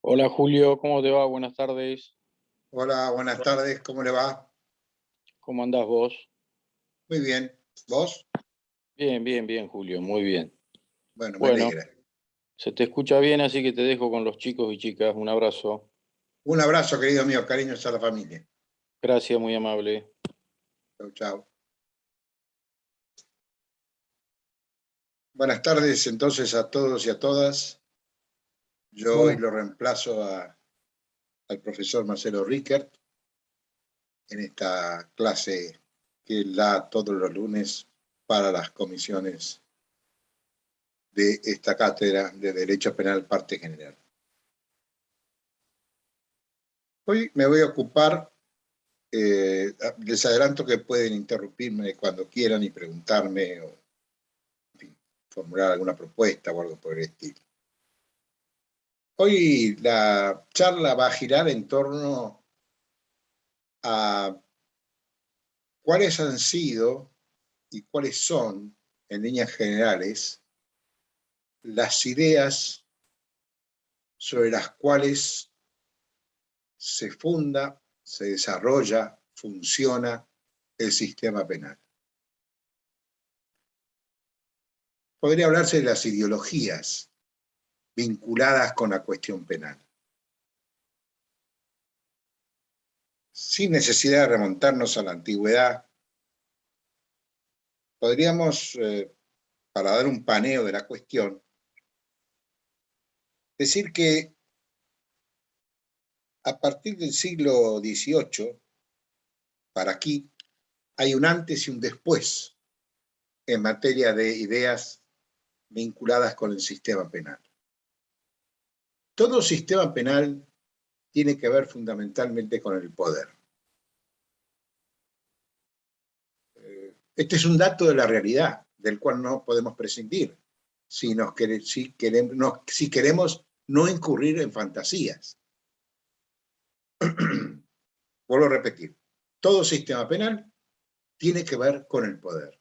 Hola Julio, ¿cómo te va? Buenas tardes. Hola, buenas tardes, ¿cómo le va? ¿Cómo andás vos? Muy bien, ¿vos? Bien, bien, bien, Julio, muy bien. Bueno, me Bueno, alegra. se te escucha bien, así que te dejo con los chicos y chicas. Un abrazo. Un abrazo, querido mío, cariños a la familia. Gracias, muy amable. Chau, chau. Buenas tardes entonces a todos y a todas. Yo hoy Buenas. lo reemplazo al profesor Marcelo Rickert en esta clase que él da todos los lunes para las comisiones de esta cátedra de Derecho Penal Parte General. Hoy me voy a ocupar, les adelanto que pueden interrumpirme cuando quieran y preguntarme o en fin, formular alguna propuesta o algo por el estilo. Hoy la charla va a girar en torno a cuáles han sido y cuáles son, en líneas generales, las ideas sobre las cuales se funda, se desarrolla, funciona el sistema penal. Podría hablarse de las ideologías vinculadas con la cuestión penal, sin necesidad de remontarnos a la antigüedad. Podríamos, para dar un paneo de la cuestión, decir que a partir del siglo XVIII, para aquí, hay un antes y un después en materia de ideas vinculadas con el sistema penal. Todo sistema penal tiene que ver fundamentalmente con el poder. Este es un dato de la realidad, del cual no podemos prescindir, si queremos no incurrir en fantasías. Vuelvo a repetir, todo sistema penal tiene que ver con el poder.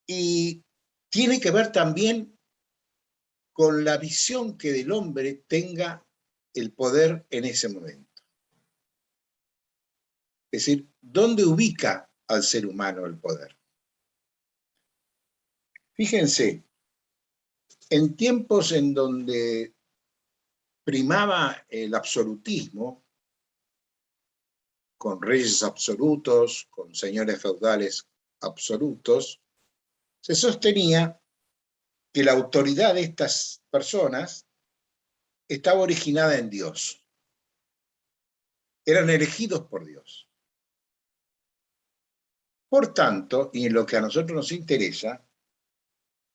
Y tiene que ver también con la visión que del hombre tenga el poder en ese momento. Es decir, ¿dónde ubica al ser humano el poder? Fíjense, en tiempos en donde primaba el absolutismo, con reyes absolutos, con señores feudales absolutos, se sostenía que la autoridad de estas personas estaba originada en Dios. Eran elegidos por Dios. Por tanto, y en lo que a nosotros nos interesa,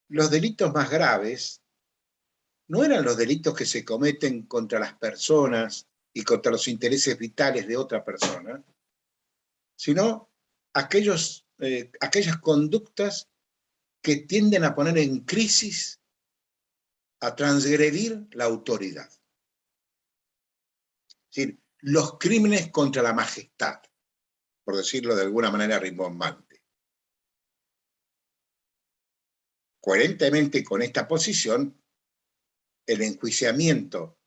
los delitos más graves no eran los delitos que se cometen contra las personas y contra los intereses vitales de otra persona, sino aquellas conductas que tienden a poner en crisis, a transgredir la autoridad. Es decir, los crímenes contra la majestad, por decirlo de alguna manera rimbombante. Coherentemente con esta posición, el enjuiciamiento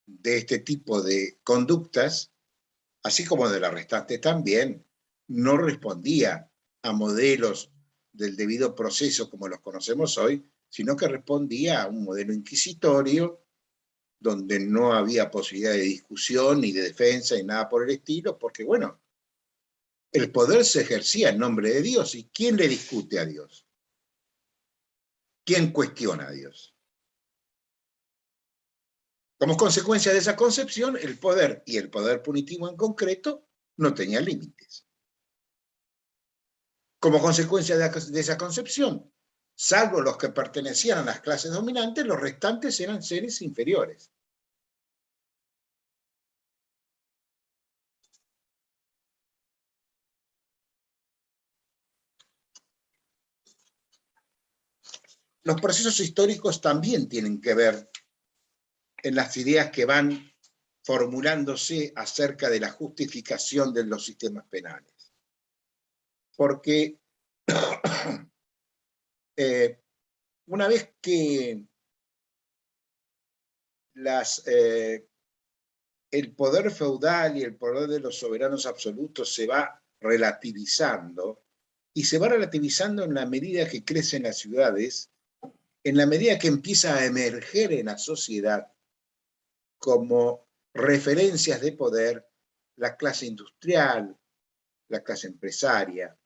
de este tipo de conductas, así como de las restantes también, no respondía a modelos del debido proceso como los conocemos hoy, sino que respondía a un modelo inquisitorio donde no había posibilidad de discusión ni de defensa ni nada por el estilo, porque bueno, el poder se ejercía en nombre de Dios. ¿Y quién le discute a Dios? ¿Quién cuestiona a Dios? Como consecuencia de esa concepción, el poder, y el poder punitivo en concreto, no tenía límites. Como consecuencia de esa concepción, salvo los que pertenecían a las clases dominantes, los restantes eran seres inferiores. Los procesos históricos también tienen que ver en las ideas que van formulándose acerca de la justificación de los sistemas penales. Porque una vez que el poder feudal y el poder de los soberanos absolutos se va relativizando, y se va relativizando en la medida que crecen las ciudades, en la medida que empieza a emerger en la sociedad como referencias de poder la clase industrial, la clase empresaria.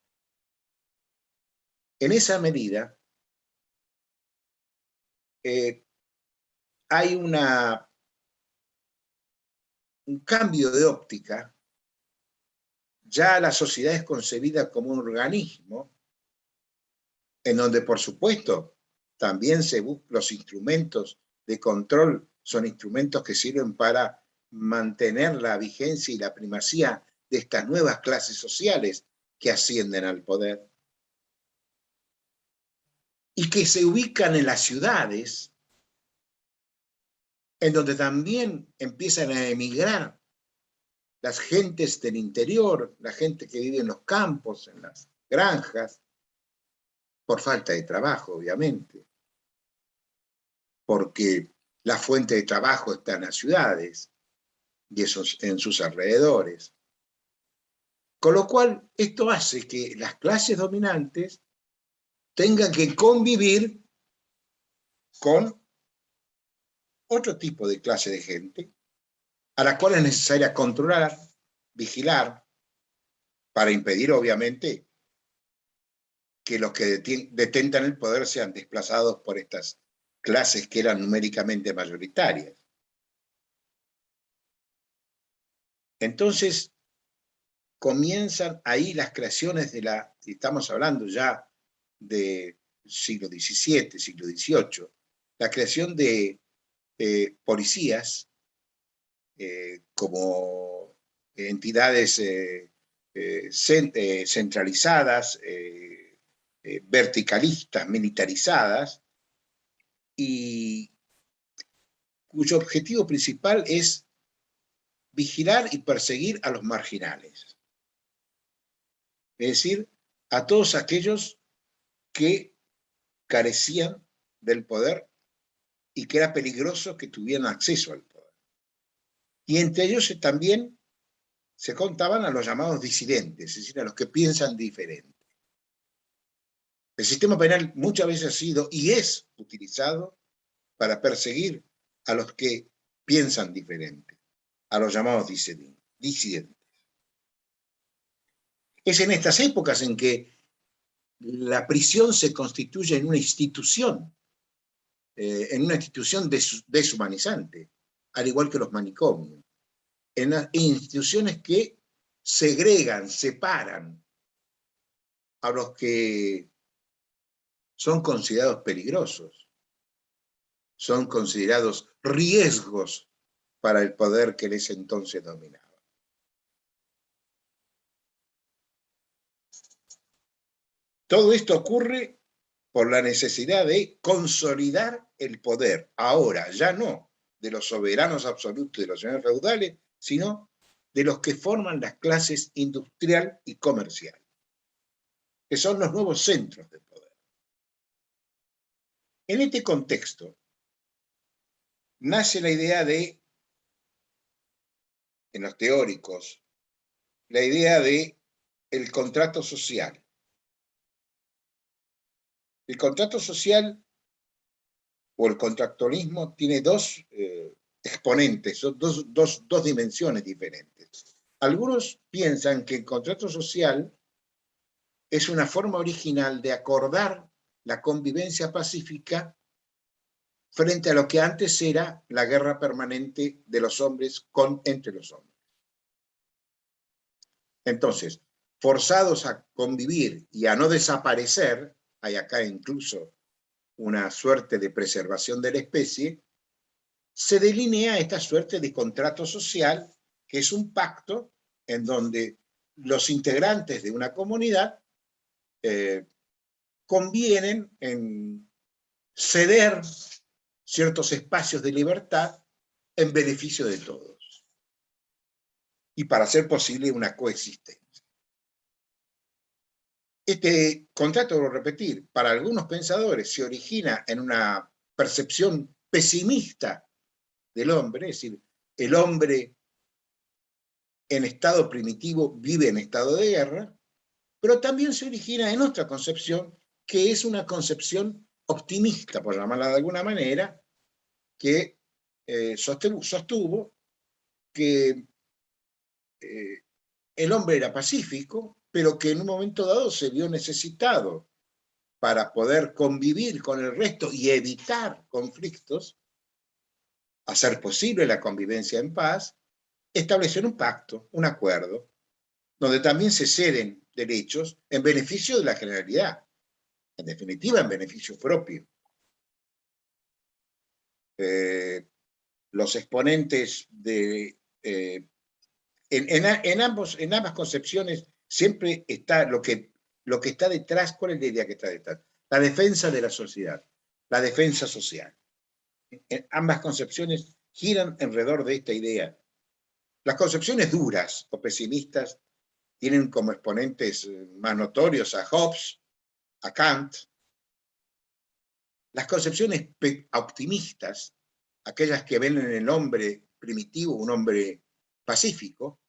En esa medida hay un cambio de óptica. Ya la sociedad es concebida como un organismo en donde, por supuesto, también los instrumentos de control son instrumentos que sirven para mantener la vigencia y la primacía de estas nuevas clases sociales que ascienden al poder y que se ubican en las ciudades, en donde también empiezan a emigrar las gentes del interior, la gente que vive en los campos, en las granjas, por falta de trabajo, obviamente, porque la fuente de trabajo está en las ciudades y en sus alrededores. Con lo cual, esto hace que las clases dominantes tengan que convivir con otro tipo de clase de gente, a la cual es necesaria controlar, vigilar, para impedir, obviamente, que los que detentan el poder sean desplazados por estas clases que eran numéricamente mayoritarias. Entonces, comienzan ahí las creaciones estamos hablando ya del siglo XVII, siglo XVIII, la creación de policías como entidades centralizadas, verticalistas, militarizadas, y cuyo objetivo principal es vigilar y perseguir a los marginales. Es decir, a todos aquellos que carecían del poder y que era peligroso que tuvieran acceso al poder. Y entre ellos también se contaban a los llamados disidentes, es decir, a los que piensan diferente. El sistema penal muchas veces ha sido y es utilizado para perseguir a los que piensan diferente, a los llamados disidentes. Es en estas épocas en que la prisión se constituye en una institución deshumanizante, al igual que los manicomios, en instituciones que segregan, separan a los que son considerados peligrosos, son considerados riesgos para el poder que en ese entonces dominaba. Todo esto ocurre por la necesidad de consolidar el poder, ahora ya no de los soberanos absolutos y de los señores feudales, sino de los que forman las clases industrial y comercial, que son los nuevos centros de poder. En este contexto nace la idea en los teóricos, la idea de el contrato social. El contrato social o el contractualismo tiene dos exponentes, son dos dimensiones diferentes. Algunos piensan que el contrato social es una forma original de acordar la convivencia pacífica frente a lo que antes era la guerra permanente de los hombres entre los hombres. Entonces, forzados a convivir y a no desaparecer, hay acá incluso una suerte de preservación de la especie, se delinea esta suerte de contrato social, que es un pacto en donde los integrantes de una comunidad convienen en ceder ciertos espacios de libertad en beneficio de todos y para hacer posible una coexistencia. Este contrato, debo repetir, para algunos pensadores se origina en una percepción pesimista del hombre, es decir, el hombre en estado primitivo vive en estado de guerra, pero también se origina en otra concepción, que es una concepción optimista, por llamarla de alguna manera, que sostuvo que el hombre era pacífico, pero que en un momento dado se vio necesitado para poder convivir con el resto y evitar conflictos, hacer posible la convivencia en paz, establecer un pacto, un acuerdo, donde también se ceden derechos en beneficio de la generalidad, en definitiva en beneficio propio. Los exponentes de... en ambas concepciones siempre está lo que está detrás. ¿Cuál es la idea que está detrás? La defensa de la sociedad, la defensa social. En ambas concepciones giran alrededor de esta idea. Las concepciones duras o pesimistas tienen como exponentes más notorios a Hobbes, a Kant. Las concepciones optimistas, aquellas que ven en el hombre primitivo un hombre pacífico,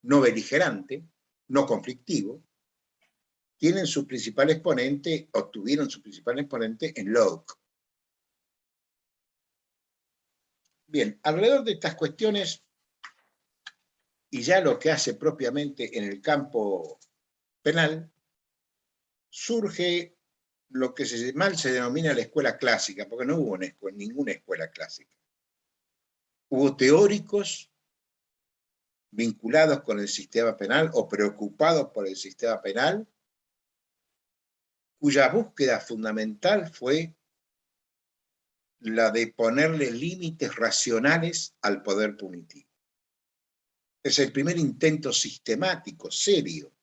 no beligerante, no conflictivo, tienen su principal exponente, obtuvieron su principal exponente en Locke. Bien, alrededor de estas cuestiones, y ya lo que hace propiamente en el campo penal, surge lo que mal se denomina la escuela clásica, porque no hubo ninguna escuela clásica. Hubo teóricos vinculados con el sistema penal o preocupados por el sistema penal, cuya búsqueda fundamental fue la de ponerle límites racionales al poder punitivo. Es el primer intento sistemático, serio,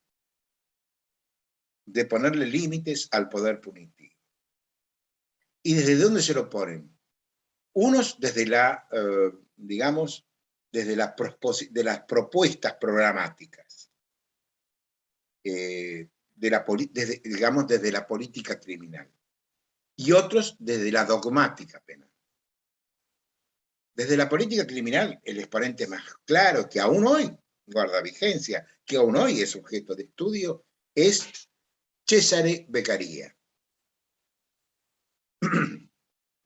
de ponerle límites al poder punitivo. ¿Y desde dónde se lo ponen? Unos desde digamos, desde las propuestas programáticas, digamos, desde la política criminal, y otros desde la dogmática penal. Desde la política criminal, el exponente más claro, que aún hoy guarda vigencia, que aún hoy es objeto de estudio, es Cesare Beccaria.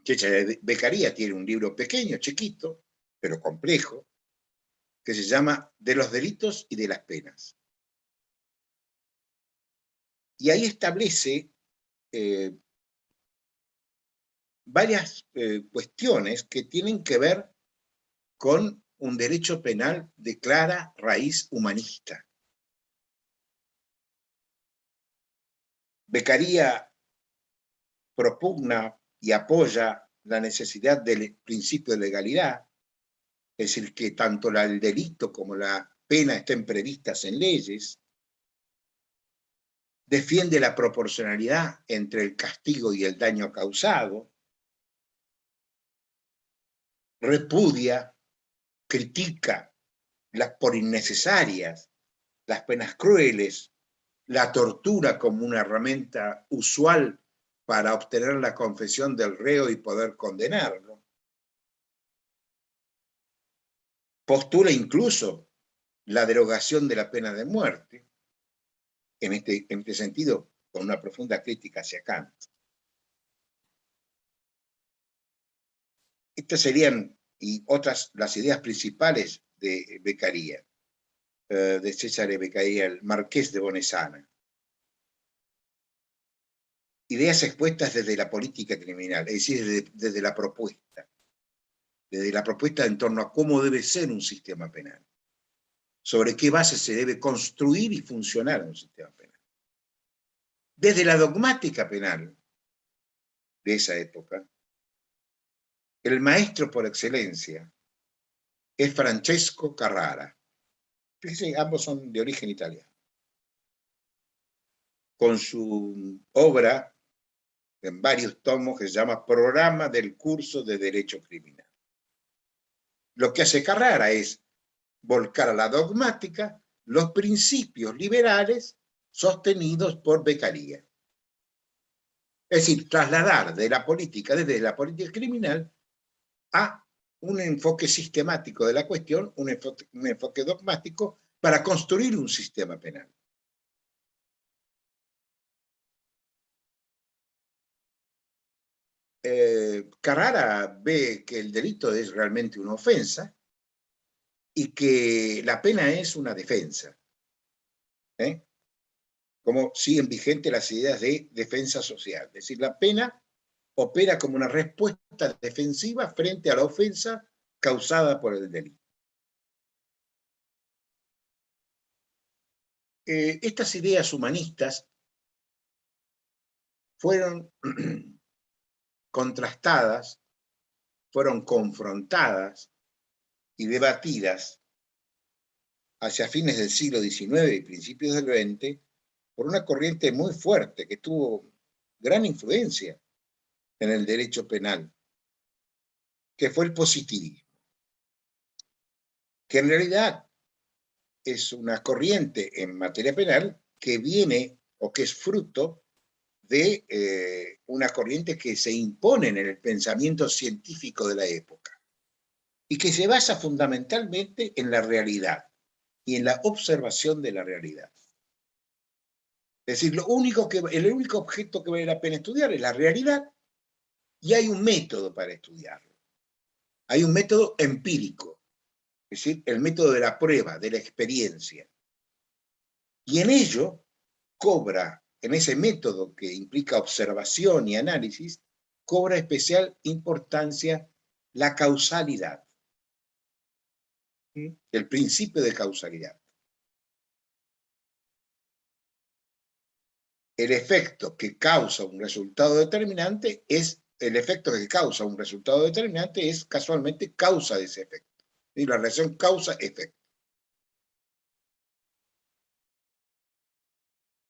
Cesare Beccaria tiene un libro pequeño, chiquito, pero complejo, que se llama De los delitos y de las penas. Y ahí establece varias cuestiones que tienen que ver con un derecho penal de clara raíz humanista. Beccaria propugna y apoya la necesidad del principio de legalidad, es decir, que tanto el delito como la pena estén previstas en leyes, defiende la proporcionalidad entre el castigo y el daño causado, repudia, critica por innecesarias las penas crueles, la tortura como una herramienta usual para obtener la confesión del reo y poder condenarlo. Postula incluso la derogación de la pena de muerte, en este sentido, con una profunda crítica hacia Kant. Estas serían, y otras, las ideas principales de Beccaria, de Cesare Beccaria, el marqués de Bonesana. Ideas expuestas desde la política criminal, es decir, desde la propuesta en torno a cómo debe ser un sistema penal, sobre qué base se debe construir y funcionar un sistema penal. Desde la dogmática penal de esa época, el maestro por excelencia es Francesco Carrara. Fíjense, ambos son de origen italiano. Con su obra en varios tomos que se llama Programa del Curso de Derecho Criminal. Lo que hace Carrara es volcar a la dogmática los principios liberales sostenidos por Beccaria. Es decir, trasladar desde la política criminal a un enfoque sistemático de la cuestión, un enfoque dogmático para construir un sistema penal. Carrara ve que el delito es realmente una ofensa y que la pena es una defensa. Como siguen vigentes las ideas de defensa social. Es decir, la pena opera como una respuesta defensiva frente a la ofensa causada por el delito. Estas ideas humanistas fueron contrastadas, fueron confrontadas y debatidas hacia fines del siglo XIX y principios del XX por una corriente muy fuerte que tuvo gran influencia en el derecho penal, que fue el positivismo, que en realidad es una corriente en materia penal que viene o que es fruto de una corriente que se impone en el pensamiento científico de la época y que se basa fundamentalmente en la realidad y en la observación de la realidad. Es decir, el único objeto que vale la pena estudiar es la realidad y hay un método para estudiarlo. Hay un método empírico, es decir, el método de la prueba, de la experiencia. Y en ello cobra, en ese método que implica observación y análisis, cobra especial importancia la causalidad, el principio de causalidad. El efecto que causa un resultado determinante es casualmente causa de ese efecto. Y la relación causa-efecto.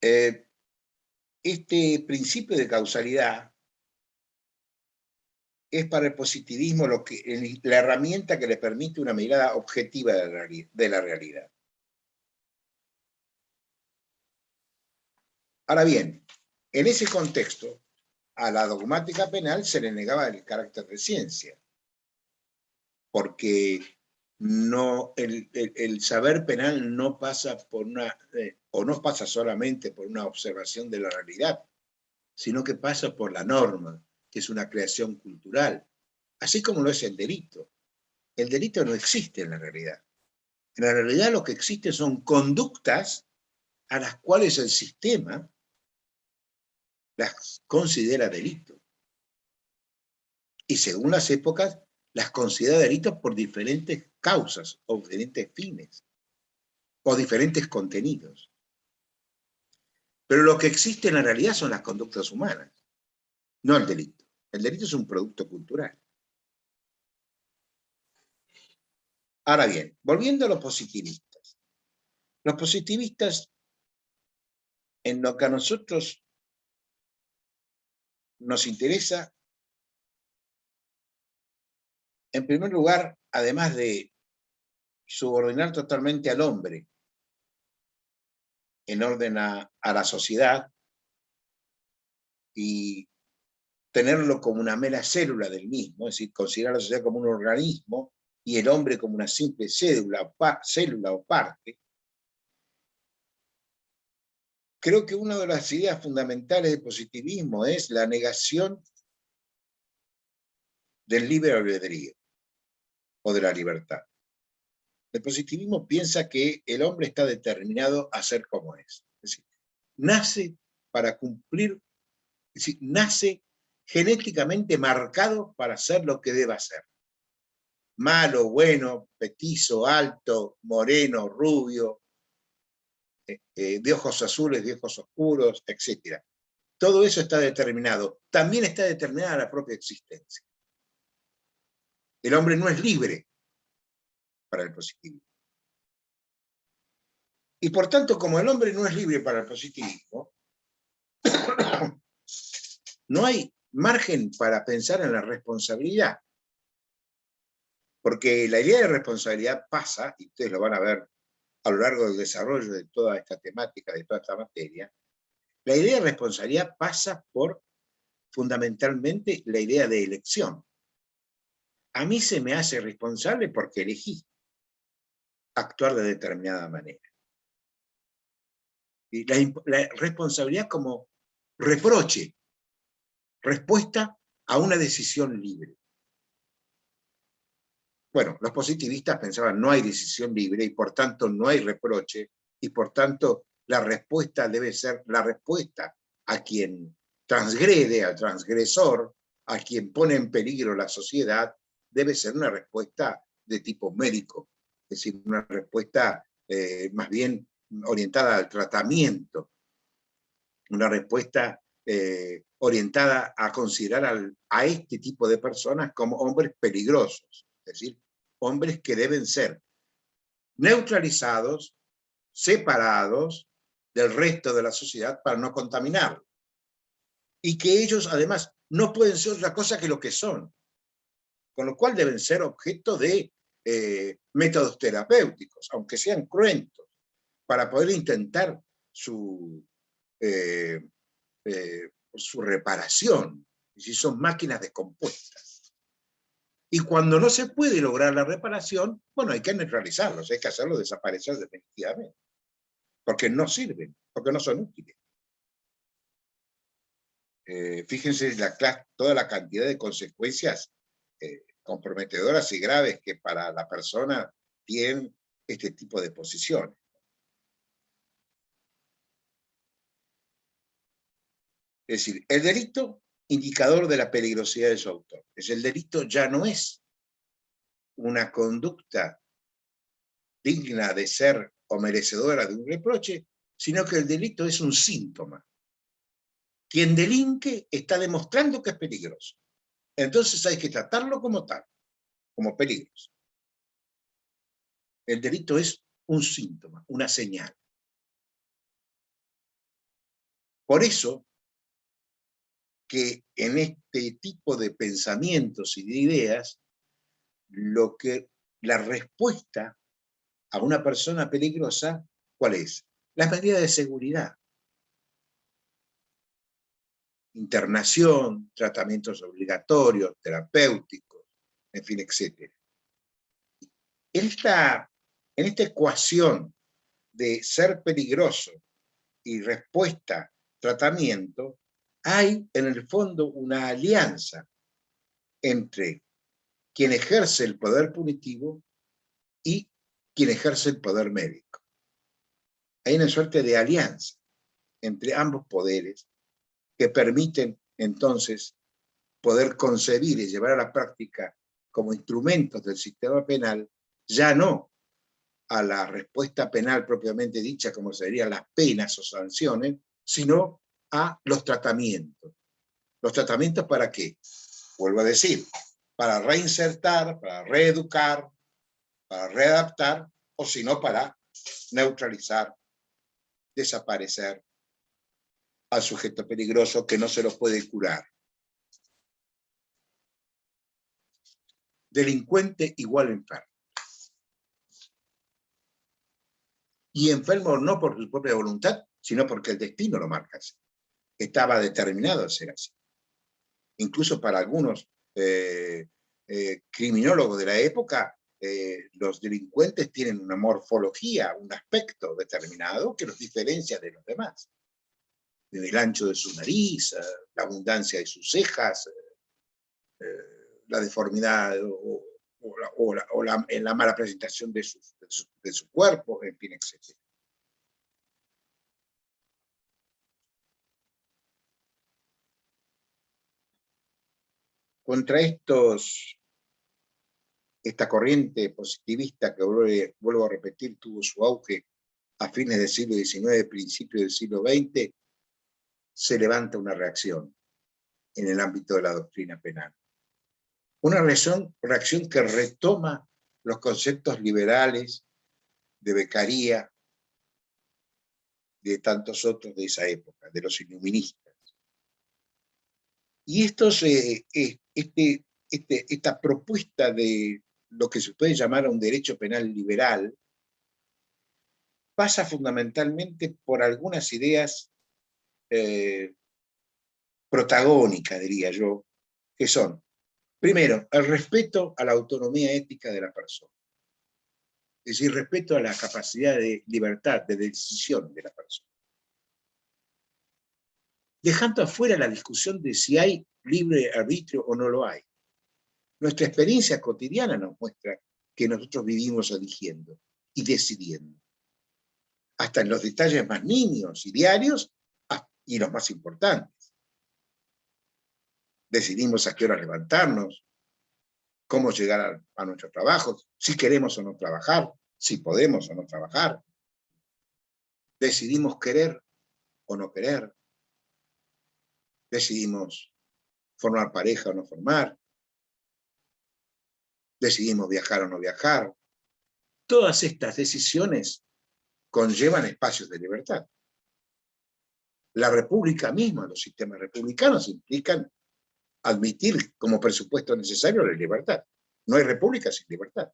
Este principio de causalidad es para el positivismo la herramienta que le permite una mirada objetiva de la realidad. Ahora bien, en ese contexto, a la dogmática penal se le negaba el carácter de ciencia, porque el saber penal no pasa por no pasa solamente por una observación de la realidad, sino que pasa por la norma, que es una creación cultural, así como lo es el delito. El delito no existe en la realidad. En la realidad lo que existe son conductas a las cuales el sistema las considera delito. Y según las épocas, las considera delitos por diferentes causas o diferentes fines o diferentes contenidos. Pero lo que existe en la realidad son las conductas humanas, no el delito. El delito es un producto cultural. Ahora bien, volviendo a los positivistas. Los positivistas, en lo que a nosotros nos interesa, en primer lugar, además de subordinar totalmente al hombre en orden a la sociedad y tenerlo como una mera célula del mismo, es decir, considerar a la sociedad como un organismo y el hombre como una simple célula o parte, creo que una de las ideas fundamentales del positivismo es la negación del libre albedrío o de la libertad. El positivismo piensa que el hombre está determinado a ser como es. Es decir, nace para cumplir, es decir, nace genéticamente marcado para ser lo que deba ser. Malo, bueno, petizo, alto, moreno, rubio, de ojos azules, de ojos oscuros, etc. Todo eso está determinado. También está determinada la propia existencia. El hombre no es libre para el positivismo. Y por tanto, como el hombre no es libre para el positivismo, no hay margen para pensar en la responsabilidad. Porque la idea de responsabilidad pasa, y ustedes lo van a ver a lo largo del desarrollo de toda esta temática, de toda esta materia, la idea de responsabilidad pasa por fundamentalmente la idea de elección. a mí se me hace responsable porque elegí actuar de determinada manera. Y la responsabilidad como reproche, respuesta a una decisión libre. Bueno, los positivistas pensaban no hay decisión libre y por tanto no hay reproche y por tanto la respuesta debe ser la respuesta a quien transgrede, al transgresor, a quien pone en peligro la sociedad, debe ser una respuesta de tipo médico, es decir, una respuesta más bien orientada al tratamiento, una respuesta orientada a considerar a este tipo de personas como hombres peligrosos, es decir, hombres que deben ser neutralizados, separados del resto de la sociedad para no contaminarlo. Y que ellos además no pueden ser otra cosa que lo que son, con lo cual deben ser objeto de métodos terapéuticos, aunque sean cruentos, para poder intentar su reparación, si son máquinas descompuestas. Y cuando no se puede lograr la reparación, bueno, hay que neutralizarlos, hay que hacerlos desaparecer definitivamente, porque no sirven, porque no son útiles. Fíjense toda la cantidad de consecuencias comprometedoras y graves que para la persona tienen este tipo de posiciones. Es decir, el delito, indicador de la peligrosidad de su autor. El delito ya no es una conducta digna de ser o merecedora de un reproche, sino que el delito es un síntoma. Quien delinque está demostrando que es peligroso. Entonces hay que tratarlo como tal, como peligroso. El delito es un síntoma, una señal. Por eso que en este tipo de pensamientos y de ideas, la respuesta a una persona peligrosa, ¿cuál es? Las medidas de seguridad. Internación, tratamientos obligatorios, terapéuticos, en fin, etc. En esta ecuación de ser peligroso y respuesta, tratamiento, hay en el fondo una alianza entre quien ejerce el poder punitivo y quien ejerce el poder médico. Hay una suerte de alianza entre ambos poderes que permiten entonces poder concebir y llevar a la práctica como instrumentos del sistema penal, ya no a la respuesta penal propiamente dicha, como serían las penas o sanciones, sino a los tratamientos. ¿Los tratamientos para qué? Vuelvo a decir, para reinsertar, para reeducar, para readaptar, o si no, para neutralizar, desaparecer al sujeto peligroso que no se lo puede curar. Delincuente igual enfermo. Y enfermo no por su propia voluntad, sino porque el destino lo marca así. Estaba determinado a ser así. Incluso para algunos criminólogos de la época, los delincuentes tienen una morfología, un aspecto determinado que los diferencia de los demás. El ancho de su nariz, la abundancia de sus cejas, la deformidad en la mala presentación de su cuerpo, en fin, etc. Contra esta corriente positivista que vuelvo a repetir tuvo su auge a fines del siglo XIX, principios del siglo XX, se levanta una reacción en el ámbito de la doctrina penal. Una reacción que retoma los conceptos liberales de Beccaria, de tantos otros de esa época, de los iluministas. Y esta propuesta de lo que se puede llamar un derecho penal liberal pasa fundamentalmente por algunas ideas protagónicas, diría yo, que son Primero, el respeto a la autonomía ética de la persona. Es decir, respeto a la capacidad de libertad, de decisión de la persona. Dejando afuera la discusión de si hay libre arbitrio o no lo hay. Nuestra experiencia cotidiana nos muestra que nosotros vivimos eligiendo y decidiendo. Hasta en los detalles más nimios y diarios, y los más importantes. Decidimos a qué hora levantarnos, cómo llegar a nuestros trabajos, si queremos o no trabajar, si podemos o no trabajar. Decidimos querer o no querer. Decidimos formar pareja o no formar. Decidimos viajar o no viajar. Todas estas decisiones conllevan espacios de libertad. La república misma, los sistemas republicanos implican admitir como presupuesto necesario la libertad. No hay república sin libertad.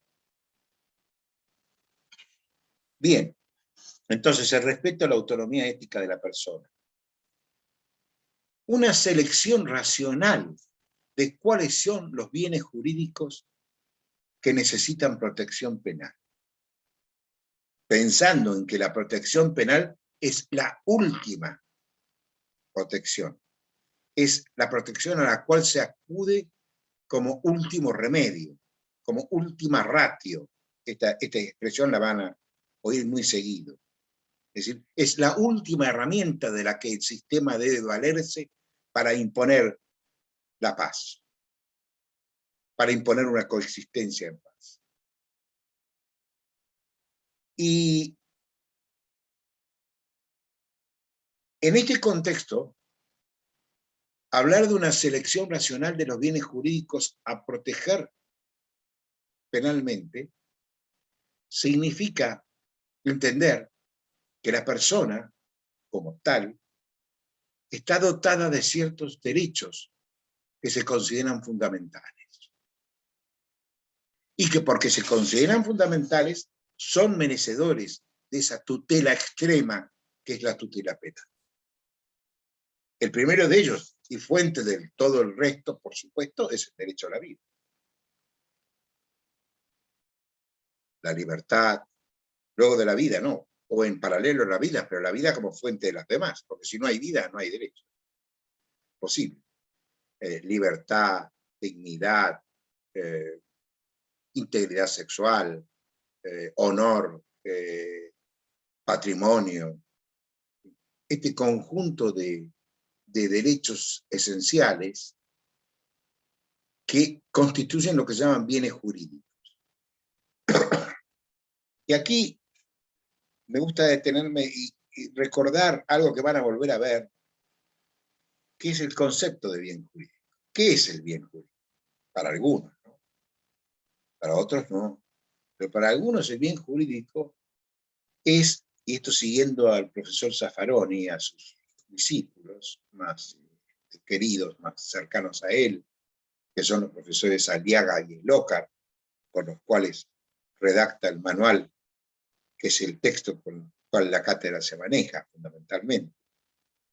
Bien, entonces el respeto a la autonomía ética de la persona. Una selección racional de cuáles son los bienes jurídicos que necesitan protección penal. Pensando en que la protección penal es la última protección. Es la protección a la cual se acude como último remedio, como última ratio. Esta expresión la van a oír muy seguido. Es decir, es la última herramienta de la que el sistema debe valerse para imponer la paz, para imponer una coexistencia en paz. Y en este contexto, hablar de una selección racional de los bienes jurídicos a proteger penalmente significa entender que la persona, como tal, está dotada de ciertos derechos que se consideran fundamentales. Y que porque se consideran fundamentales, son merecedores de esa tutela extrema que es la tutela penal. El primero de ellos, y fuente de todo el resto, por supuesto, es el derecho a la vida. La libertad, luego de la vida, no, o en paralelo a la vida, pero la vida como fuente de las demás, porque si no hay vida, no hay derecho. Posible. Libertad, dignidad, integridad sexual, honor, patrimonio. Este conjunto de derechos esenciales que constituyen lo que se llaman bienes jurídicos. Y aquí me gusta detenerme y recordar algo que van a volver a ver, que es el concepto de bien jurídico. ¿Qué es el bien jurídico? Para algunos, ¿no? Para otros no. Pero para algunos el bien jurídico es, y esto siguiendo al profesor Zaffaroni y a sus discípulos más queridos, más cercanos a él, que son los profesores Aliaga y Lócar, por los cuales redacta el manual, que es el texto con el cual la cátedra se maneja fundamentalmente.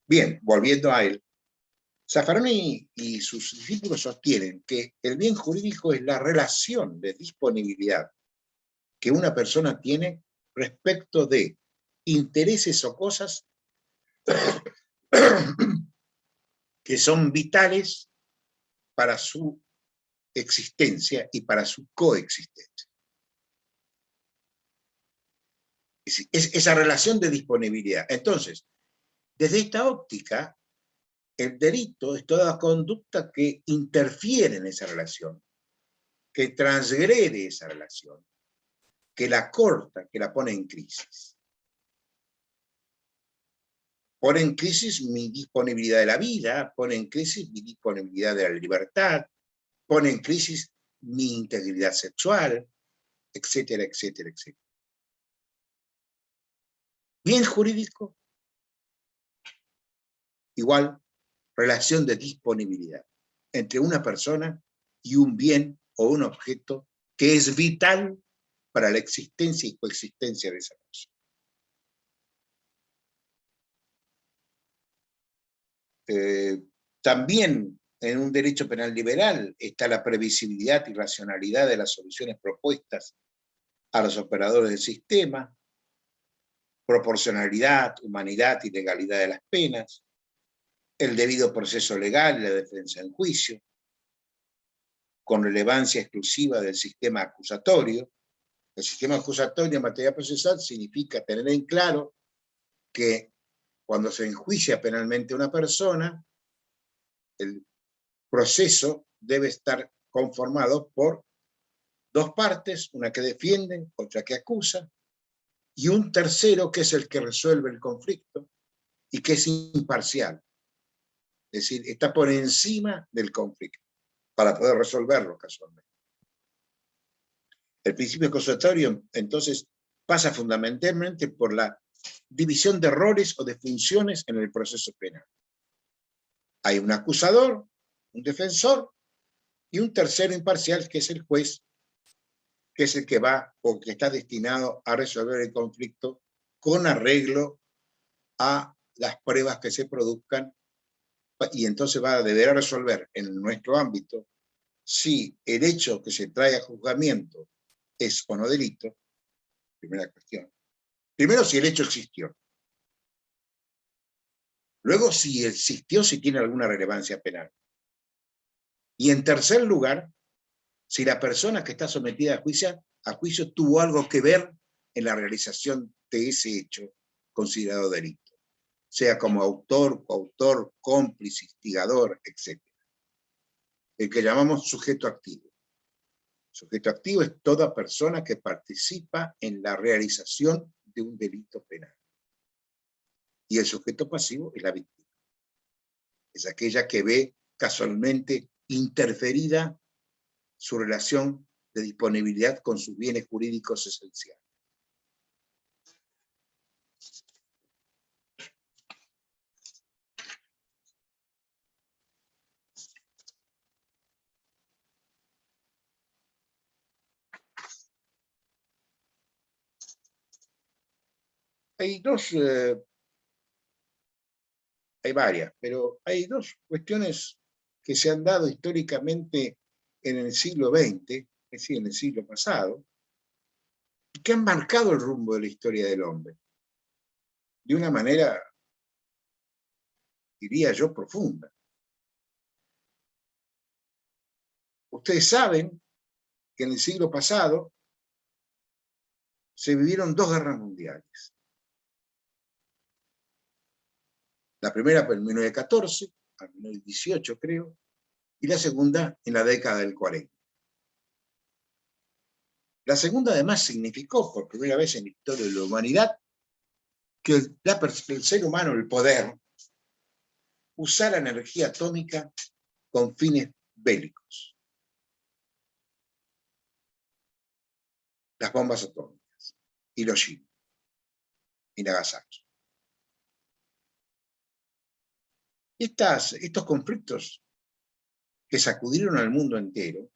Bien, volviendo a él, Zaffaroni y sus discípulos sostienen que el bien jurídico es la relación de disponibilidad que una persona tiene respecto de intereses o cosas que son vitales para su existencia y para su coexistencia. Es esa relación de disponibilidad. Entonces, desde esta óptica, el delito es toda conducta que interfiere en esa relación, que transgrede esa relación, que la corta, que la pone en crisis. Pone en crisis mi disponibilidad de la vida, pone en crisis mi disponibilidad de la libertad, pone en crisis mi integridad sexual, etcétera, etcétera, etcétera. Bien jurídico, igual relación de disponibilidad entre una persona y un bien o un objeto que es vital para la existencia y coexistencia de esa persona. También en un derecho penal liberal está la previsibilidad y racionalidad de las soluciones propuestas a los operadores del sistema, proporcionalidad, humanidad y legalidad de las penas, el debido proceso legal y la defensa en juicio, con relevancia exclusiva del sistema acusatorio. El sistema acusatorio en materia procesal significa tener en claro que cuando se enjuicia penalmente a una persona, el proceso debe estar conformado por dos partes, una que defiende, otra que acusa, y un tercero que es el que resuelve el conflicto y que es imparcial. Es decir, está por encima del conflicto para poder resolverlo casualmente. El principio acusatorio, entonces, pasa fundamentalmente por la división de roles o de funciones en el proceso penal. Hay un acusador, un defensor y un tercero imparcial que es el juez, que es el que va o que está destinado a resolver el conflicto con arreglo a las pruebas que se produzcan, y entonces va a deber resolver en nuestro ámbito si el hecho que se trae a juzgamiento es o no delito, primera cuestión. Primero, si el hecho existió. Luego, si existió, si tiene alguna relevancia penal. Y en tercer lugar, si la persona que está sometida a juicio tuvo algo que ver en la realización de ese hecho considerado delito, sea como autor, coautor, cómplice, instigador, etc. El que llamamos sujeto activo. Sujeto activo es toda persona que participa en la realización de un delito penal. Y el sujeto pasivo es la víctima. Es aquella que ve casualmente interferida su relación de disponibilidad con sus bienes jurídicos esenciales. Hay varias, pero hay dos cuestiones que se han dado históricamente en el siglo XX, es decir, en el siglo pasado, y que han marcado el rumbo de la historia del hombre, de una manera, diría yo, profunda. Ustedes saben que en el siglo pasado se vivieron dos guerras mundiales. La primera fue en 1914, al 1918 creo, y la segunda en la década del 40. La segunda además significó por primera vez en la historia de la humanidad que el ser humano, el poder, usara energía atómica con fines bélicos. Las bombas atómicas, Hiroshima y Nagasaki. Estos conflictos que sacudieron al mundo entero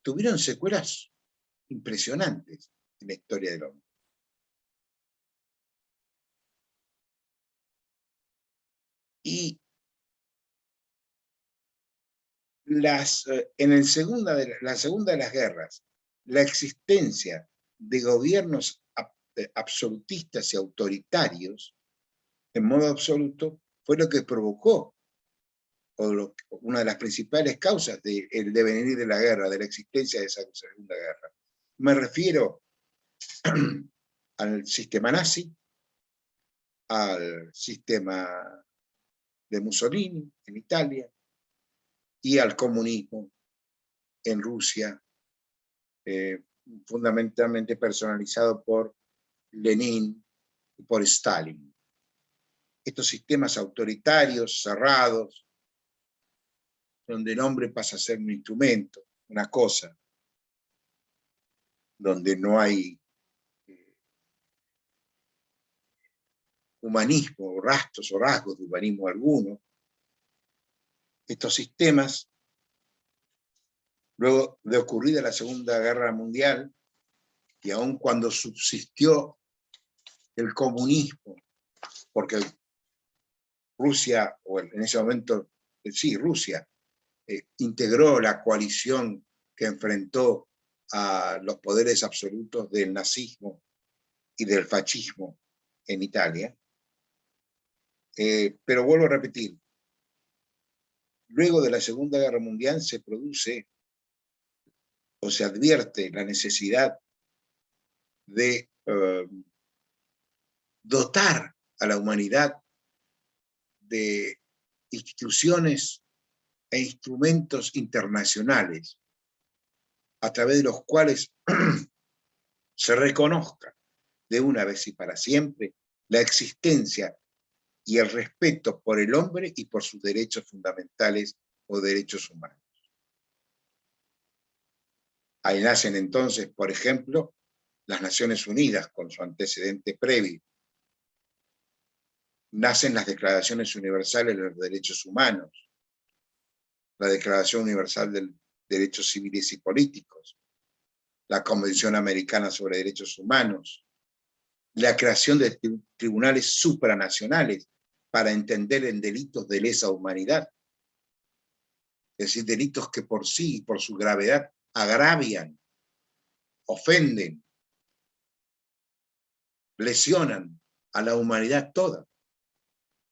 tuvieron secuelas impresionantes en la historia del hombre. Y en la segunda de las guerras, la existencia de gobiernos absolutistas y autoritarios, en modo absoluto, fue lo que provocó, una de las principales causas del devenir de la guerra, de la existencia de esa segunda guerra. Me refiero al sistema nazi, al sistema de Mussolini en Italia y al comunismo en Rusia, fundamentalmente personalizado por Lenin y por Stalin. Estos sistemas autoritarios, cerrados, donde el hombre pasa a ser un instrumento, una cosa, donde no hay humanismo, rastros o rasgos de humanismo alguno. Estos sistemas, luego de ocurrida la Segunda Guerra Mundial, y aun cuando subsistió el comunismo, porque Rusia, o en ese momento, sí, Rusia, integró la coalición que enfrentó a los poderes absolutos del nazismo y del fascismo en Italia. Pero vuelvo a repetir, luego de la Segunda Guerra Mundial se produce o se advierte la necesidad de dotar a la humanidad de instituciones e instrumentos internacionales a través de los cuales se reconozca de una vez y para siempre la existencia y el respeto por el hombre y por sus derechos fundamentales o derechos humanos. Ahí nacen entonces, por ejemplo, las Naciones Unidas con su antecedente previo. Nacen las Declaraciones Universales de los Derechos Humanos, la Declaración Universal de Derechos Civiles y Políticos, la Convención Americana sobre Derechos Humanos, la creación de tribunales supranacionales para entender en delitos de lesa humanidad, es decir, delitos que por sí y por su gravedad agravian, ofenden, lesionan a la humanidad toda,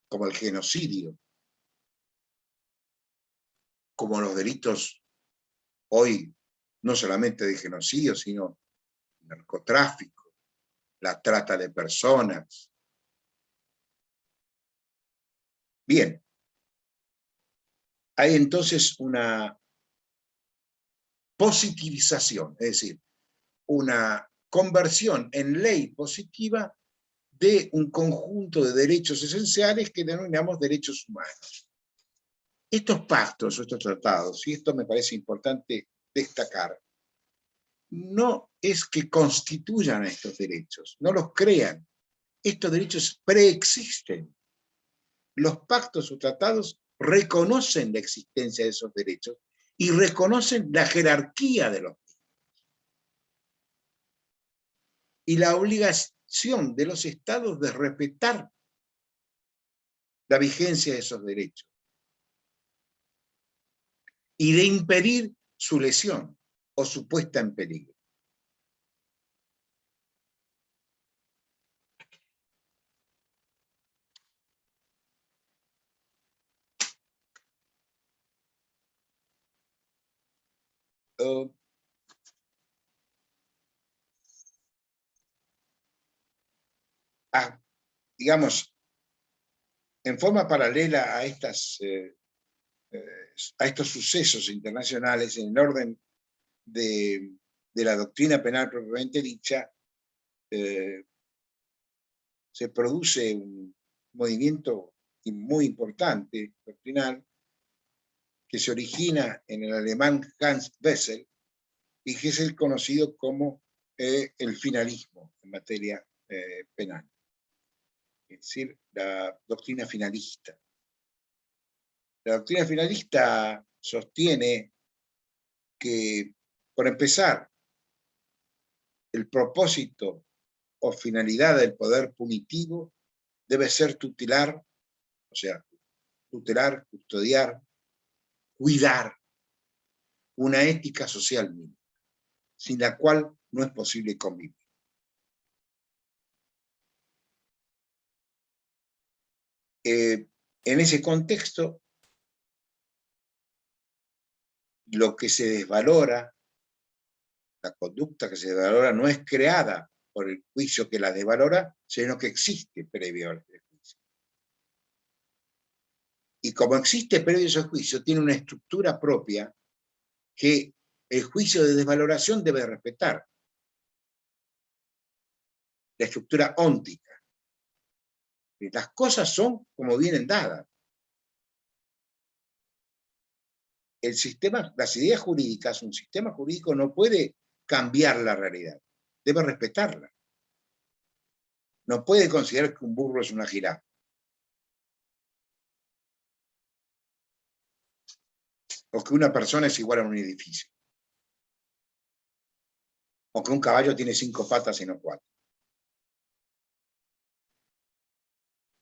como el genocidio, como los delitos hoy, no solamente de genocidio, sino narcotráfico, la trata de personas. Bien, hay entonces una positivización, es decir, una conversión en ley positiva de un conjunto de derechos esenciales que denominamos derechos humanos. Estos pactos o estos tratados, y esto me parece importante destacar, no es que constituyan estos derechos, no los crean. Estos derechos preexisten. Los pactos o tratados reconocen la existencia de esos derechos y reconocen la jerarquía de los mismos. Y la obligación de los estados de respetar la vigencia de esos derechos y de impedir su lesión o su puesta en peligro. Digamos, en forma paralela a estos sucesos internacionales, en el orden de la doctrina penal propiamente dicha, se produce un movimiento muy importante doctrinal que se origina en el alemán Hans Wessel y que es el conocido como el finalismo en materia penal, es decir, la doctrina finalista. La doctrina finalista sostiene que, por empezar, el propósito o finalidad del poder punitivo debe ser tutelar, o sea, tutelar, custodiar, cuidar una ética social mínima, sin la cual no es posible convivir. En ese contexto, lo que se desvalora, la conducta que se desvalora no es creada por el juicio que la desvalora, sino que existe previo al juicio. Y como existe previo a ese juicio, tiene una estructura propia que el juicio de desvaloración debe respetar. La estructura óntica. Las cosas son como vienen dadas. El sistema, las ideas jurídicas, un sistema jurídico no puede cambiar la realidad, debe respetarla. No puede considerar que un burro es una jirafa. O que una persona es igual a un edificio. O que un caballo tiene 5 patas y no 4.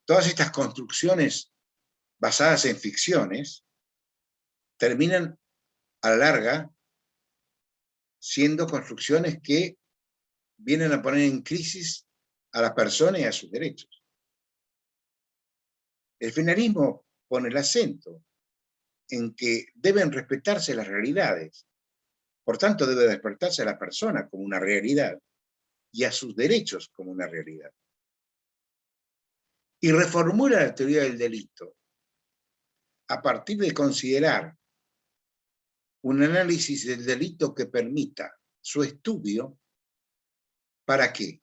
Todas estas construcciones basadas en ficciones terminan a la larga siendo construcciones que vienen a poner en crisis a la persona y a sus derechos. El finalismo pone el acento en que deben respetarse las realidades, por tanto debe despertarse a la persona como una realidad y a sus derechos como una realidad. Y reformula la teoría del delito a partir de considerar un análisis del delito que permita su estudio. ¿Para qué?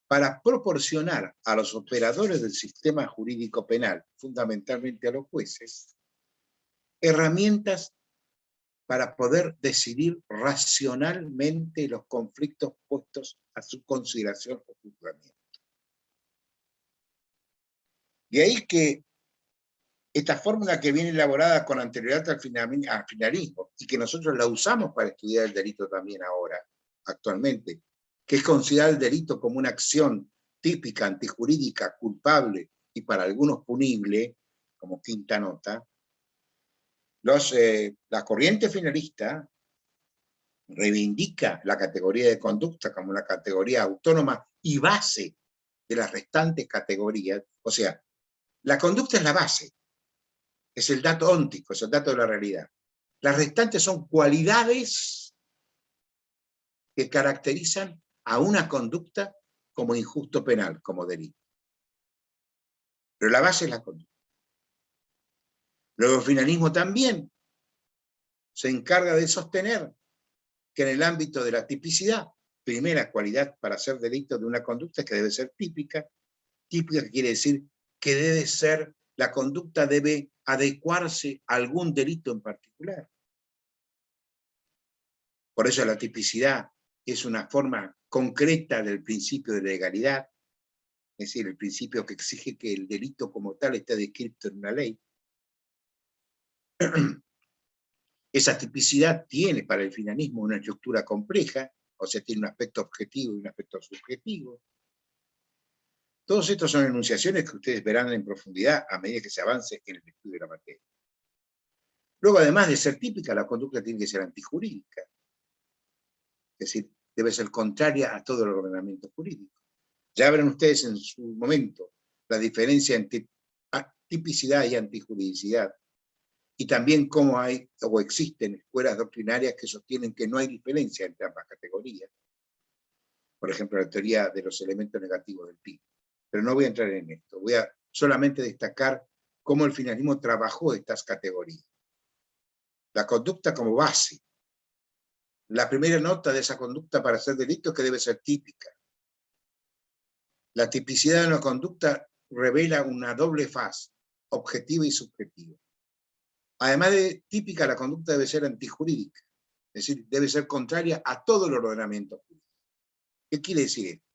Para proporcionar a los operadores del sistema jurídico penal, fundamentalmente a los jueces, herramientas para poder decidir racionalmente los conflictos puestos a su consideración o juzgamiento. De ahí que esta fórmula que viene elaborada con anterioridad al finalismo y que nosotros la usamos para estudiar el delito también ahora, actualmente, que es considerar el delito como una acción típica, antijurídica, culpable y para algunos punible, como quinta nota, la corriente finalista reivindica la categoría de conducta como una categoría autónoma y base de las restantes categorías. O sea, la conducta es la base, es el dato óntico, es el dato de la realidad. Las restantes son cualidades que caracterizan a una conducta como injusto penal, como delito. Pero la base es la conducta. Luego el finalismo también se encarga de sostener que en el ámbito de la tipicidad, primera cualidad para hacer delito de una conducta es que debe ser típica. Típica quiere decir que debe ser, la conducta debe adecuarse a algún delito en particular. Por eso la tipicidad es una forma concreta del principio de legalidad, es decir, el principio que exige que el delito como tal esté descrito en una ley. Esa tipicidad tiene para el finalismo una estructura compleja, o sea, tiene un aspecto objetivo y un aspecto subjetivo. Todos estos son enunciaciones que ustedes verán en profundidad a medida que se avance en el estudio de la materia. Luego, además de ser típica, la conducta tiene que ser antijurídica. Es decir, debe ser contraria a todo el ordenamiento jurídico. Ya verán ustedes en su momento la diferencia entre tipicidad y antijuridicidad, y también cómo hay o existen escuelas doctrinarias que sostienen que no hay diferencia entre ambas categorías. Por ejemplo, la teoría de los elementos negativos del PIB. Pero no voy a entrar en esto, voy a solamente destacar cómo el finalismo trabajó estas categorías. La conducta como base. La primera nota de esa conducta para hacer delito es que debe ser típica. La tipicidad de una conducta revela una doble faz, objetiva y subjetiva. Además de típica, la conducta debe ser antijurídica, es decir, debe ser contraria a todo el ordenamiento jurídico. ¿Qué quiere decir esto?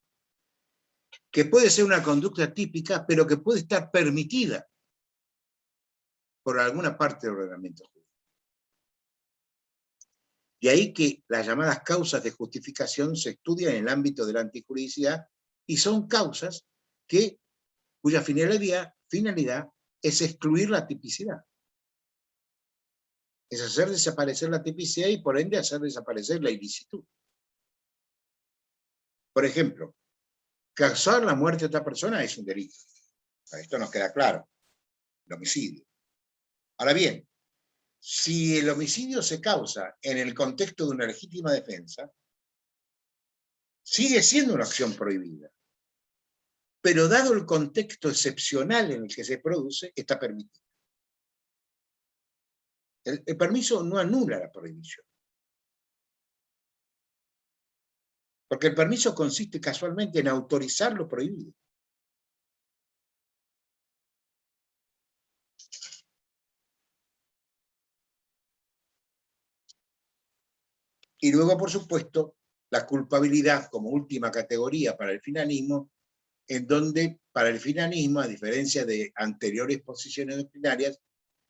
Que puede ser una conducta típica, pero que puede estar permitida por alguna parte del ordenamiento jurídico. De ahí que las llamadas causas de justificación se estudian en el ámbito de la antijuridicidad y son causas cuya finalidad es excluir la tipicidad. Es hacer desaparecer la tipicidad y por ende hacer desaparecer la ilicitud. Por ejemplo, causar la muerte de otra persona es un delito. Esto nos queda claro. El homicidio. Ahora bien, si el homicidio se causa en el contexto de una legítima defensa, sigue siendo una acción prohibida. Pero dado el contexto excepcional en el que se produce, está permitido. El permiso no anula la prohibición. Porque el permiso consiste casualmente en autorizar lo prohibido. Y luego, por supuesto, la culpabilidad como última categoría para el finalismo, en donde para el finalismo, a diferencia de anteriores posiciones doctrinarias,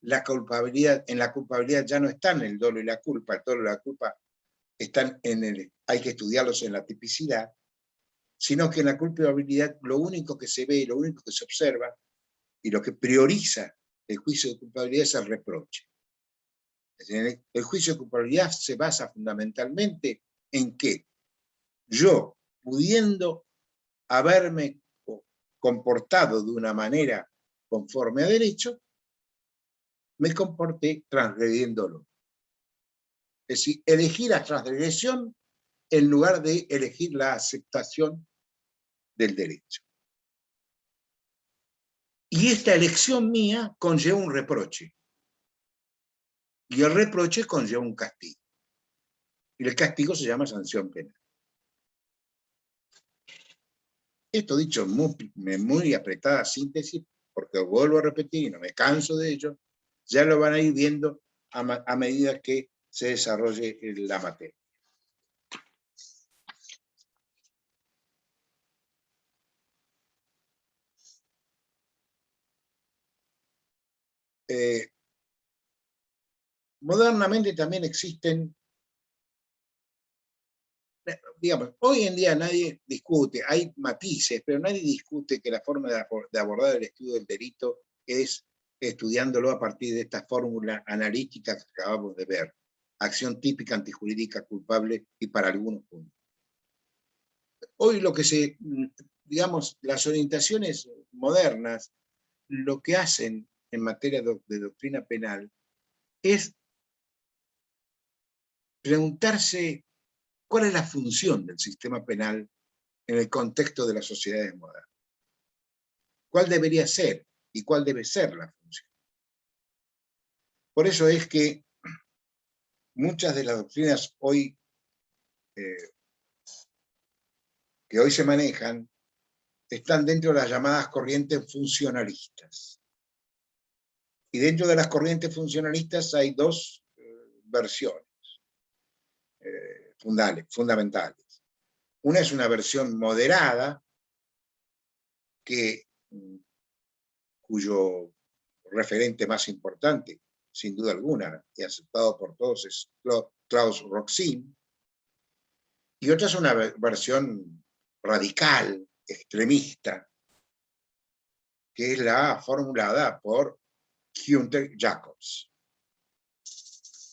en la culpabilidad ya no están el dolo y la culpa, el dolo y la culpa están hay que estudiarlos en la tipicidad, sino que en la culpabilidad lo único que se ve, lo único que se observa, y lo que prioriza el juicio de culpabilidad es el reproche. Es decir, el juicio de culpabilidad se basa fundamentalmente en que yo, pudiendo haberme comportado de una manera conforme a derecho, me comporté transgrediéndolo. Es decir, elegí la transgresión en lugar de elegir la aceptación del derecho. Y esta elección mía conlleva un reproche. Y el reproche conlleva un castigo. Y el castigo se llama sanción penal. Esto dicho en muy apretada síntesis, porque vuelvo a repetir y no me canso de ello, ya lo van a ir viendo a medida que se desarrolle la materia. Modernamente también existen, digamos, hoy en día nadie discute, hay matices, pero nadie discute que la forma de abordar el estudio del delito es estudiándolo a partir de esta fórmula analítica que acabamos de ver. Acción típica, antijurídica, culpable y para algunos puntos. Hoy lo que digamos, las orientaciones modernas, lo que hacen en materia de doctrina penal es preguntarse cuál es la función del sistema penal en el contexto de las sociedades modernas. ¿Cuál debería ser y cuál debe ser la función? Por eso es que muchas de las doctrinas hoy que hoy se manejan están dentro de las llamadas corrientes funcionalistas. Y dentro de las corrientes funcionalistas hay dos versiones fundamentales. Una es una versión moderada, cuyo referente más importante, sin duda alguna, y aceptado por todos, es Klaus Roxin, y otra es una versión radical, extremista, que es la formulada por Günther Jacobs,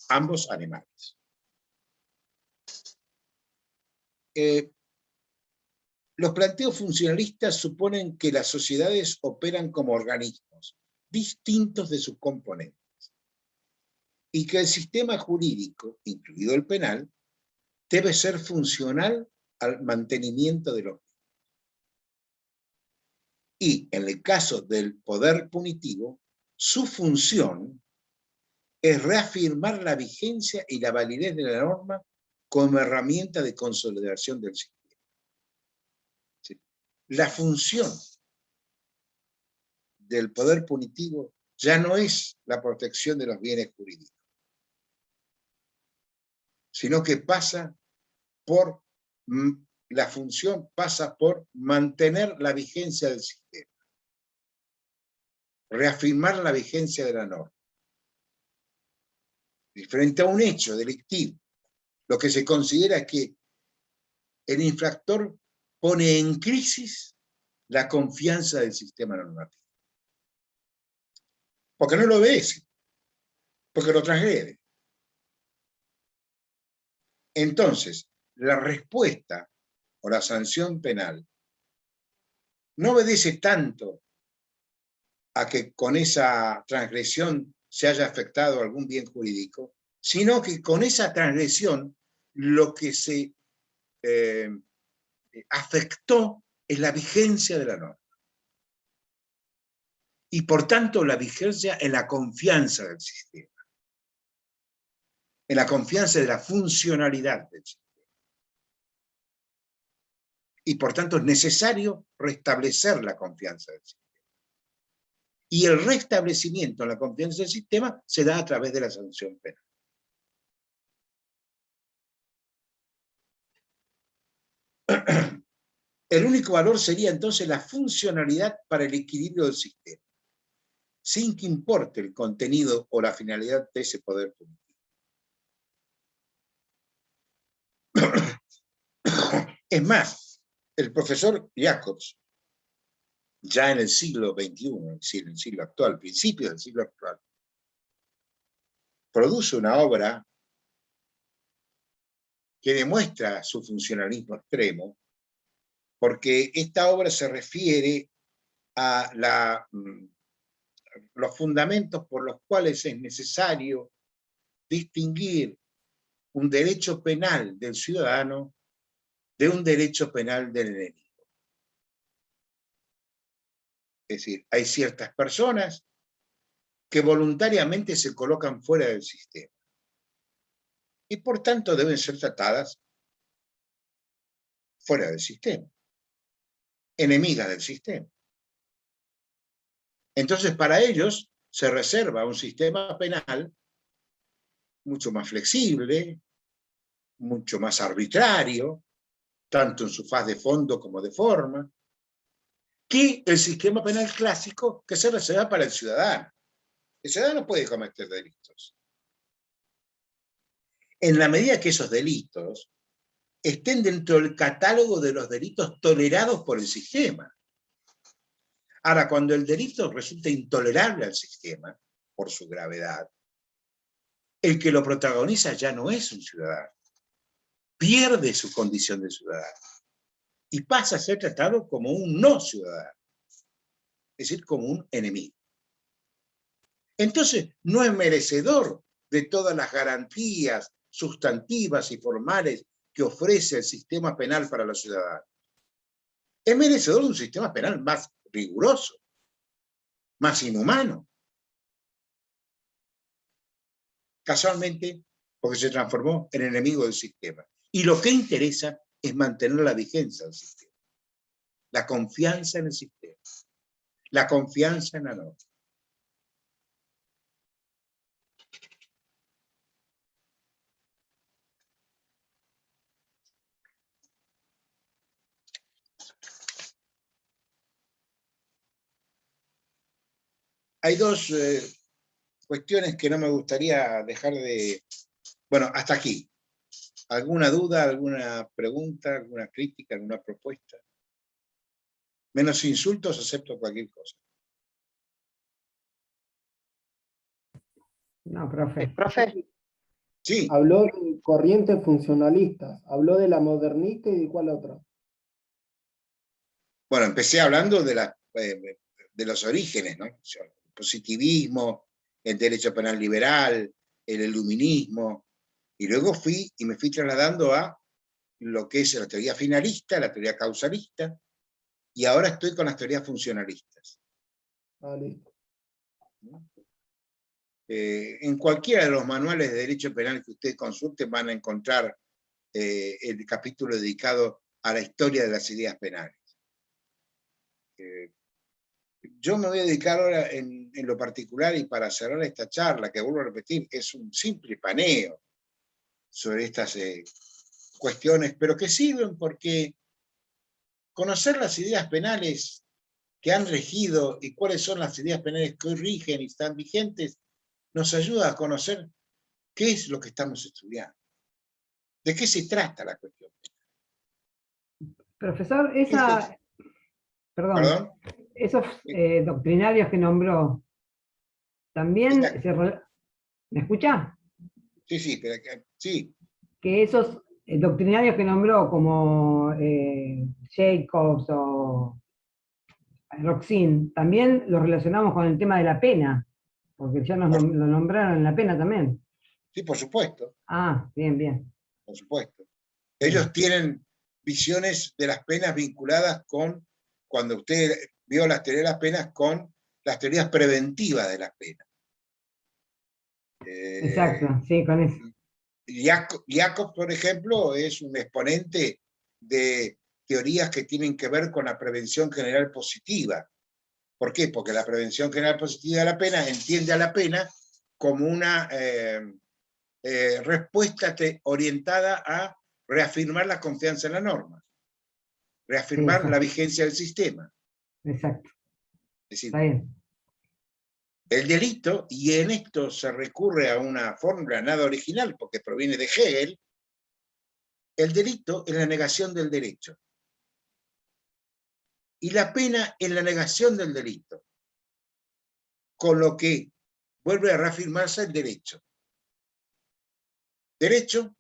ambos alemanes. Los planteos funcionalistas suponen que las sociedades operan como organismos distintos de sus componentes y que el sistema jurídico, incluido el penal, debe ser funcional al mantenimiento de los mismos. Y en el caso del poder punitivo, su función es reafirmar la vigencia y la validez de la norma como herramienta de consolidación del sistema. La función del poder punitivo ya no es la protección de los bienes jurídicos, sino que la función pasa por mantener la vigencia del sistema, reafirmar la vigencia de la norma. Y frente a un hecho delictivo, lo que se considera es que el infractor pone en crisis la confianza del sistema normativo. Porque no lo obedece, porque lo transgrede. Entonces, la respuesta o la sanción penal no obedece tanto a que con esa transgresión se haya afectado algún bien jurídico, sino que con esa transgresión lo que se afectó es la vigencia de la norma. Y por tanto la vigencia en la confianza del sistema, en la confianza de la funcionalidad del sistema. Y por tanto es necesario restablecer la confianza del sistema. Y el restablecimiento en la confianza del sistema se da a través de la sanción penal. El único valor sería entonces la funcionalidad para el equilibrio del sistema, sin que importe el contenido o la finalidad de ese poder punitivo. Es más, el profesor Jacobs, ya en el siglo XXI, es decir, en el siglo actual, principios del siglo actual, produce una obra que demuestra su funcionalismo extremo, porque esta obra se refiere a los fundamentos por los cuales es necesario distinguir un derecho penal del ciudadano de un derecho penal del enemigo. Es decir, hay ciertas personas que voluntariamente se colocan fuera del sistema y por tanto deben ser tratadas fuera del sistema, enemigas del sistema. Entonces, para ellos se reserva un sistema penal mucho más flexible, mucho más arbitrario, tanto en su faz de fondo como de forma, que el sistema penal clásico que se reserva para el ciudadano. El ciudadano puede cometer delitos. En la medida que esos delitos estén dentro del catálogo de los delitos tolerados por el sistema. Ahora, cuando el delito resulta intolerable al sistema, por su gravedad, el que lo protagoniza ya no es un ciudadano. Pierde su condición de ciudadano y pasa a ser tratado como un no ciudadano, es decir, como un enemigo. Entonces, no es merecedor de todas las garantías sustantivas y formales que ofrece el sistema penal para los ciudadanos. Es merecedor de un sistema penal más riguroso, más inhumano. Casualmente, porque se transformó en enemigo del sistema. Y lo que interesa es mantener la vigencia del sistema, la confianza en el sistema, la confianza en la norma. Hay dos cuestiones que no me gustaría dejar de... Bueno, hasta aquí. ¿Alguna duda, alguna pregunta, alguna crítica, alguna propuesta? Menos insultos, acepto cualquier cosa. No, profe. Profe, Sí, Habló de corrientes funcionalistas, habló de la modernista y de cuál otra. bueno, empecé hablando de los orígenes, ¿no? O sea, el positivismo, el derecho penal liberal, el iluminismo, y luego me fui trasladando a lo que es la teoría finalista, la teoría causalista, y ahora estoy con las teorías funcionalistas. Ah, listo. En cualquiera de los manuales de derecho penal que ustedes consulten van a encontrar el capítulo dedicado a la historia de las ideas penales. Yo me voy a dedicar ahora en lo particular, y para cerrar esta charla, que vuelvo a repetir, es un simple paneo sobre estas cuestiones, pero que sirven porque conocer las ideas penales que han regido y cuáles son las ideas penales que hoy rigen y están vigentes, nos ayuda a conocer qué es lo que estamos estudiando, de qué se trata la cuestión. Profesor, ¿Perdón? esos doctrinarios que nombró, también ¿me escucha? Sí, pero sí. Que esos doctrinarios que nombró, como Jacobs o Roxin, también los relacionamos con el tema de la pena, porque ya lo nombraron en la pena también. Sí, por supuesto. Ah, bien, bien. Por supuesto. Ellos tienen visiones de las penas vinculadas con, cuando usted vio las teorías de las penas, con las teorías preventivas de las penas. Exacto, sí, con eso. Jacob, por ejemplo, es un exponente de teorías que tienen que ver con la prevención general positiva. ¿Por qué? Porque la prevención general positiva de la pena entiende a la pena como una respuesta orientada a reafirmar la confianza en la norma, reafirmar la vigencia del sistema. Exacto. Es decir, Está bien. el delito, y en esto se recurre a una fórmula nada original porque proviene de Hegel, el delito es la negación del derecho. Y la pena es la negación del delito. Con lo que vuelve a reafirmarse el derecho. Derecho,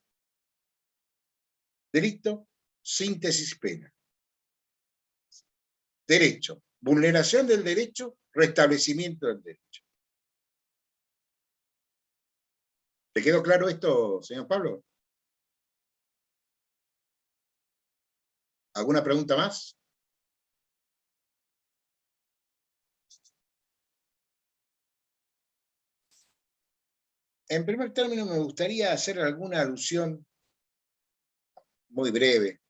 delito, síntesis, pena. Derecho, vulneración del derecho, restablecimiento del derecho. ¿Te quedó claro esto, señor Pablo? ¿Alguna pregunta más? En primer término, me gustaría hacer alguna alusión muy breve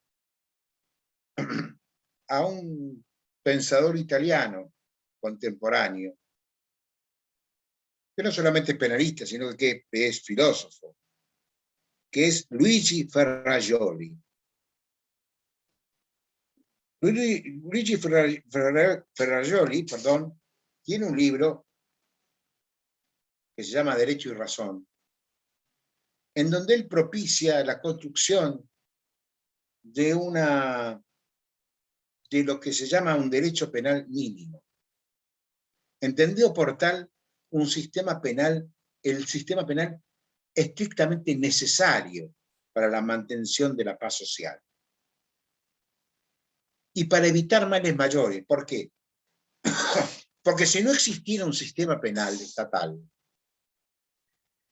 a un pensador italiano contemporáneo, que no solamente es penalista, sino que es filósofo, que es Luigi Ferrajoli. Luigi Ferrajoli, tiene un libro que se llama Derecho y Razón, en donde él propicia la construcción de lo que se llama un derecho penal mínimo. Entendió por tal un sistema penal, el sistema penal estrictamente necesario para la mantención de la paz social. Y para evitar males mayores. ¿Por qué? Porque si no existiera un sistema penal estatal,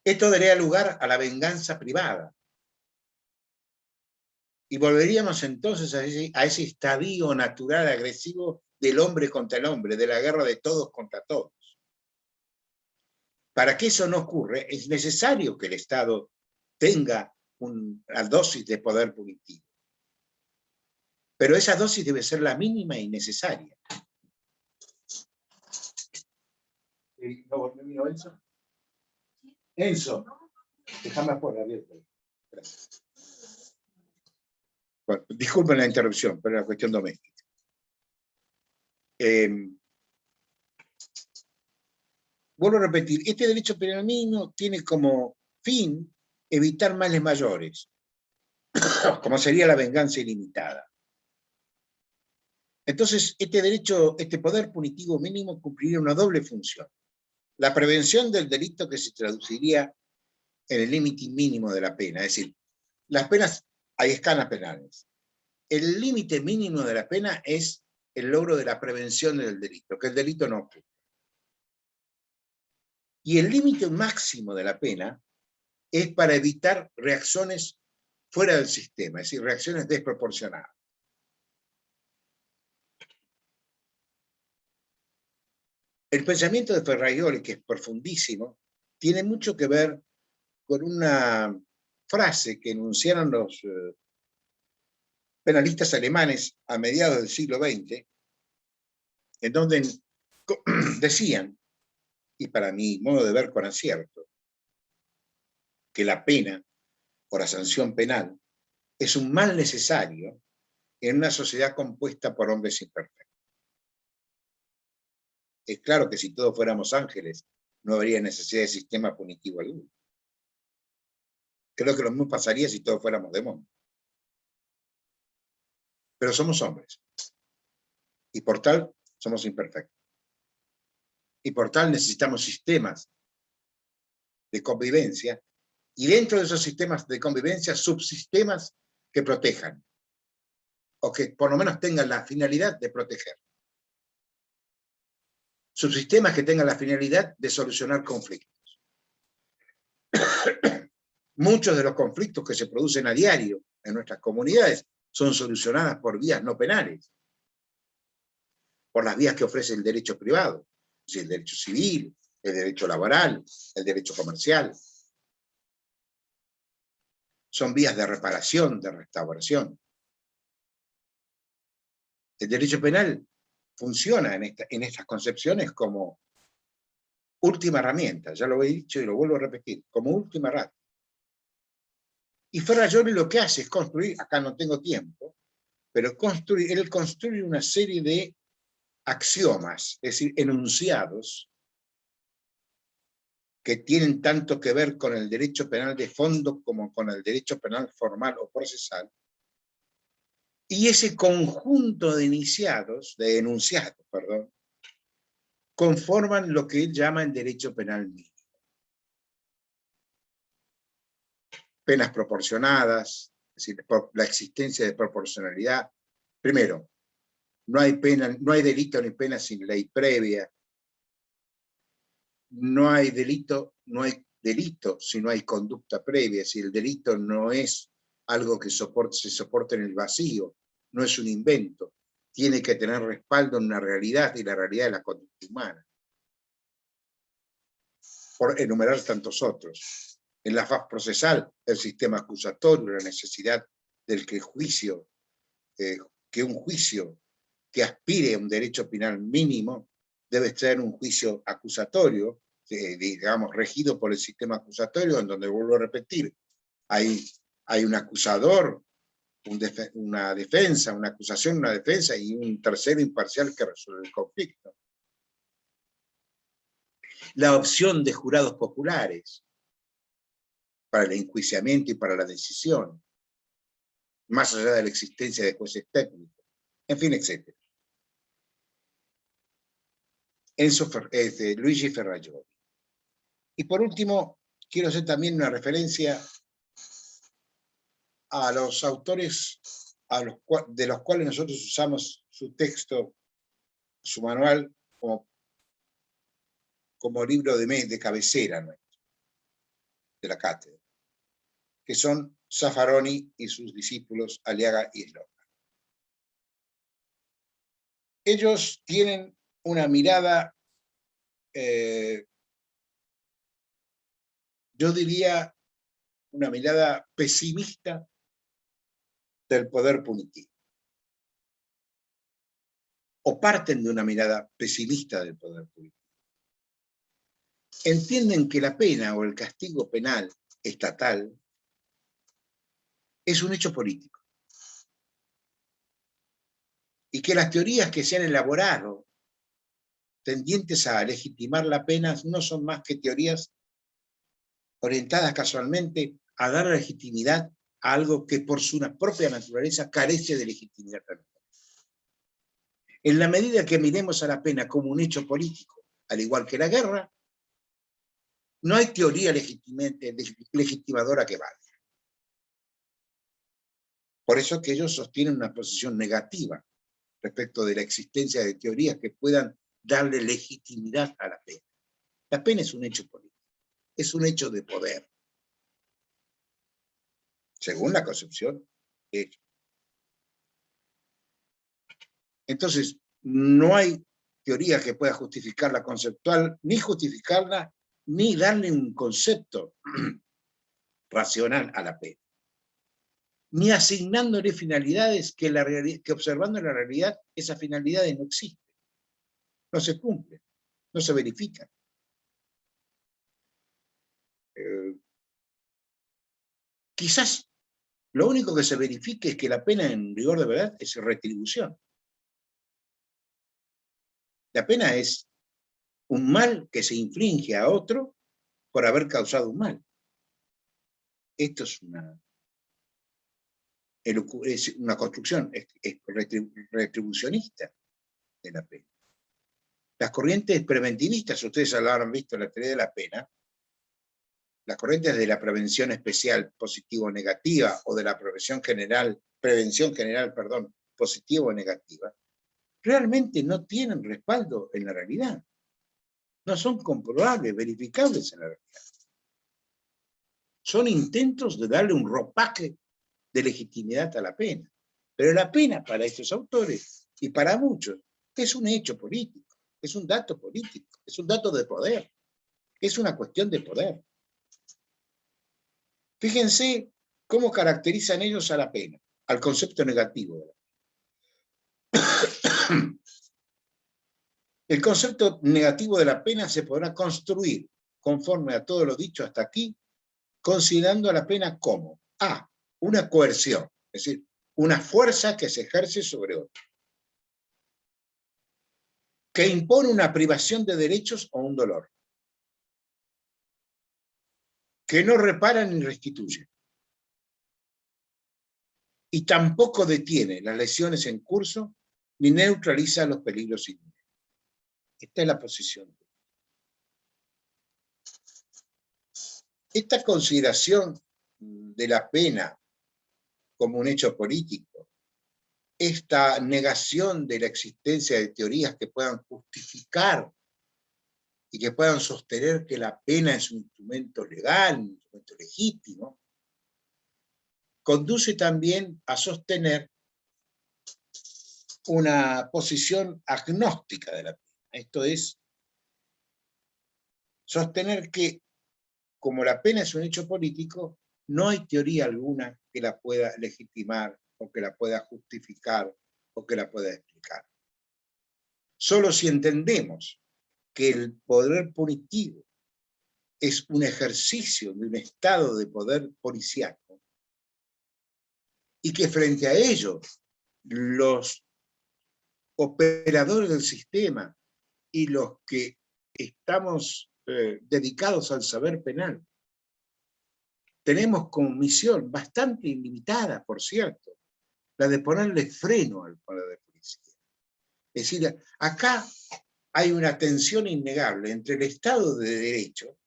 esto daría lugar a la venganza privada. Y volveríamos entonces a ese estadio natural agresivo del hombre contra el hombre, de la guerra de todos contra todos. Para que eso no ocurra, es necesario que el Estado tenga una dosis de poder punitivo. Pero esa dosis debe ser la mínima y necesaria. ¿No vino Enzo? Enzo, déjame afuera, abierto. Gracias. Bueno, disculpen la interrupción, pero era cuestión doméstica. Vuelvo a repetir, este derecho penal mínimo tiene como fin evitar males mayores, como sería la venganza ilimitada. Entonces, este poder punitivo mínimo cumpliría una doble función. La prevención del delito, que se traduciría en el límite mínimo de la pena, es decir, las penas, hay escalas penales. El límite mínimo de la pena es el logro de la prevención del delito, que el delito no ocurra. Y el límite máximo de la pena es para evitar reacciones fuera del sistema, es decir, reacciones desproporcionadas. El pensamiento de Ferrajoli, que es profundísimo, tiene mucho que ver con una frase que enunciaron los penalistas alemanes a mediados del siglo XX, en donde decían, y para mi modo de ver con acierto, que la pena o la sanción penal es un mal necesario en una sociedad compuesta por hombres imperfectos. Es claro que si todos fuéramos ángeles, no habría necesidad de sistema punitivo alguno. Creo que lo mismo pasaría si todos fuéramos demonios. Pero somos hombres. Y por tal, somos imperfectos. Y por tal necesitamos sistemas de convivencia, y dentro de esos sistemas de convivencia, subsistemas que protejan, o que por lo menos tengan la finalidad de proteger. Subsistemas que tengan la finalidad de solucionar conflictos. Muchos de los conflictos que se producen a diario en nuestras comunidades son solucionadas por vías no penales, por las vías que ofrece el derecho privado, es decir, el derecho civil, el derecho laboral, el derecho comercial. Son vías de reparación, de restauración. El derecho penal funciona en estas concepciones como última herramienta, ya lo he dicho y lo vuelvo a repetir, como última ratio. Y Ferrajoli lo que hace es construir, acá no tengo tiempo, pero él construye una serie de axiomas, es decir, enunciados, que tienen tanto que ver con el derecho penal de fondo como con el derecho penal formal o procesal. Y ese conjunto de enunciados, conforman lo que él llama el derecho penal mínimo. penas proporcionadas, es decir, la existencia de proporcionalidad. Primero, no hay pena, no hay delito ni pena sin ley previa. No hay delito si no hay conducta previa. Si el delito no es algo que se soporte en el vacío, no es un invento, tiene que tener respaldo en una realidad, y la realidad es la conducta humana. Por enumerar tantos otros. En la faz procesal, el sistema acusatorio, la necesidad del que un juicio que aspire a un derecho penal mínimo debe ser un juicio acusatorio, digamos, regido por el sistema acusatorio, en donde, vuelvo a repetir, hay un acusador, una defensa, una acusación, una defensa, y un tercero imparcial que resuelve el conflicto. La opción de jurados populares para el enjuiciamiento y para la decisión, más allá de la existencia de jueces técnicos, en fin, etc. Luigi Ferrajoli. Y por último, quiero hacer también una referencia a los autores de los cuales nosotros usamos su texto, su manual, como libro de cabecera nuestro, de la cátedra, que son Zaffaroni y sus discípulos Aliaga y Slocar. Ellos tienen una mirada, yo diría, una mirada pesimista del poder punitivo. O parten de una mirada pesimista del poder punitivo. Entienden que la pena o el castigo penal estatal es un hecho político. Y que las teorías que se han elaborado tendientes a legitimar la pena no son más que teorías orientadas casualmente a dar legitimidad a algo que por su propia naturaleza carece de legitimidad. En la medida que miremos a la pena como un hecho político, al igual que la guerra, no hay teoría legitimadora que valga. Por eso que ellos sostienen una posición negativa respecto de la existencia de teorías que puedan darle legitimidad a la pena. La pena es un hecho político, es un hecho de poder, según la concepción de hecho. Entonces, no hay teoría que pueda justificarla conceptual, ni justificarla, ni darle un concepto racional a la pena, ni asignándole finalidades que observando la realidad, esas finalidades no existen, no se cumplen, no se verifican. Quizás lo único que se verifique es que la pena en rigor de verdad es retribución. La pena es un mal que se inflige a otro por haber causado un mal. Esto es una construcción retribucionista de la pena. Las corrientes preventivistas, ustedes lo habrán visto en la teoría de la pena, las corrientes de la prevención especial positivo-negativa o de la prevención general, positivo-negativa, realmente no tienen respaldo en la realidad. No son comprobables, verificables en la realidad. Son intentos de darle un ropaje de legitimidad a la pena. Pero la pena para estos autores y para muchos es un hecho político, es un dato político, es un dato de poder, es una cuestión de poder. Fíjense cómo caracterizan ellos a la pena, al concepto negativo de la pena. El concepto negativo de la pena se podrá construir, conforme a todo lo dicho hasta aquí, considerando a la pena como A, una coerción, es decir, una fuerza que se ejerce sobre otro, que impone una privación de derechos o un dolor, que no repara ni restituye, y tampoco detiene las lesiones en curso ni neutraliza los peligros inminentes. Esta es la posición. Esta consideración de la pena como un hecho político, esta negación de la existencia de teorías que puedan justificar y que puedan sostener que la pena es un instrumento legal, un instrumento legítimo, conduce también a sostener una posición agnóstica de la pena. Esto es, sostener que, como la pena es un hecho político, no hay teoría alguna que la pueda legitimar, o que la pueda justificar, o que la pueda explicar. Solo si entendemos que el poder punitivo es un ejercicio de un estado de poder policíaco, y que frente a ello los operadores del sistema y los que estamos dedicados al saber penal, tenemos como misión, bastante ilimitada, por cierto, la de ponerle freno al poder de policía. Es decir, acá hay una tensión innegable entre el Estado de Derecho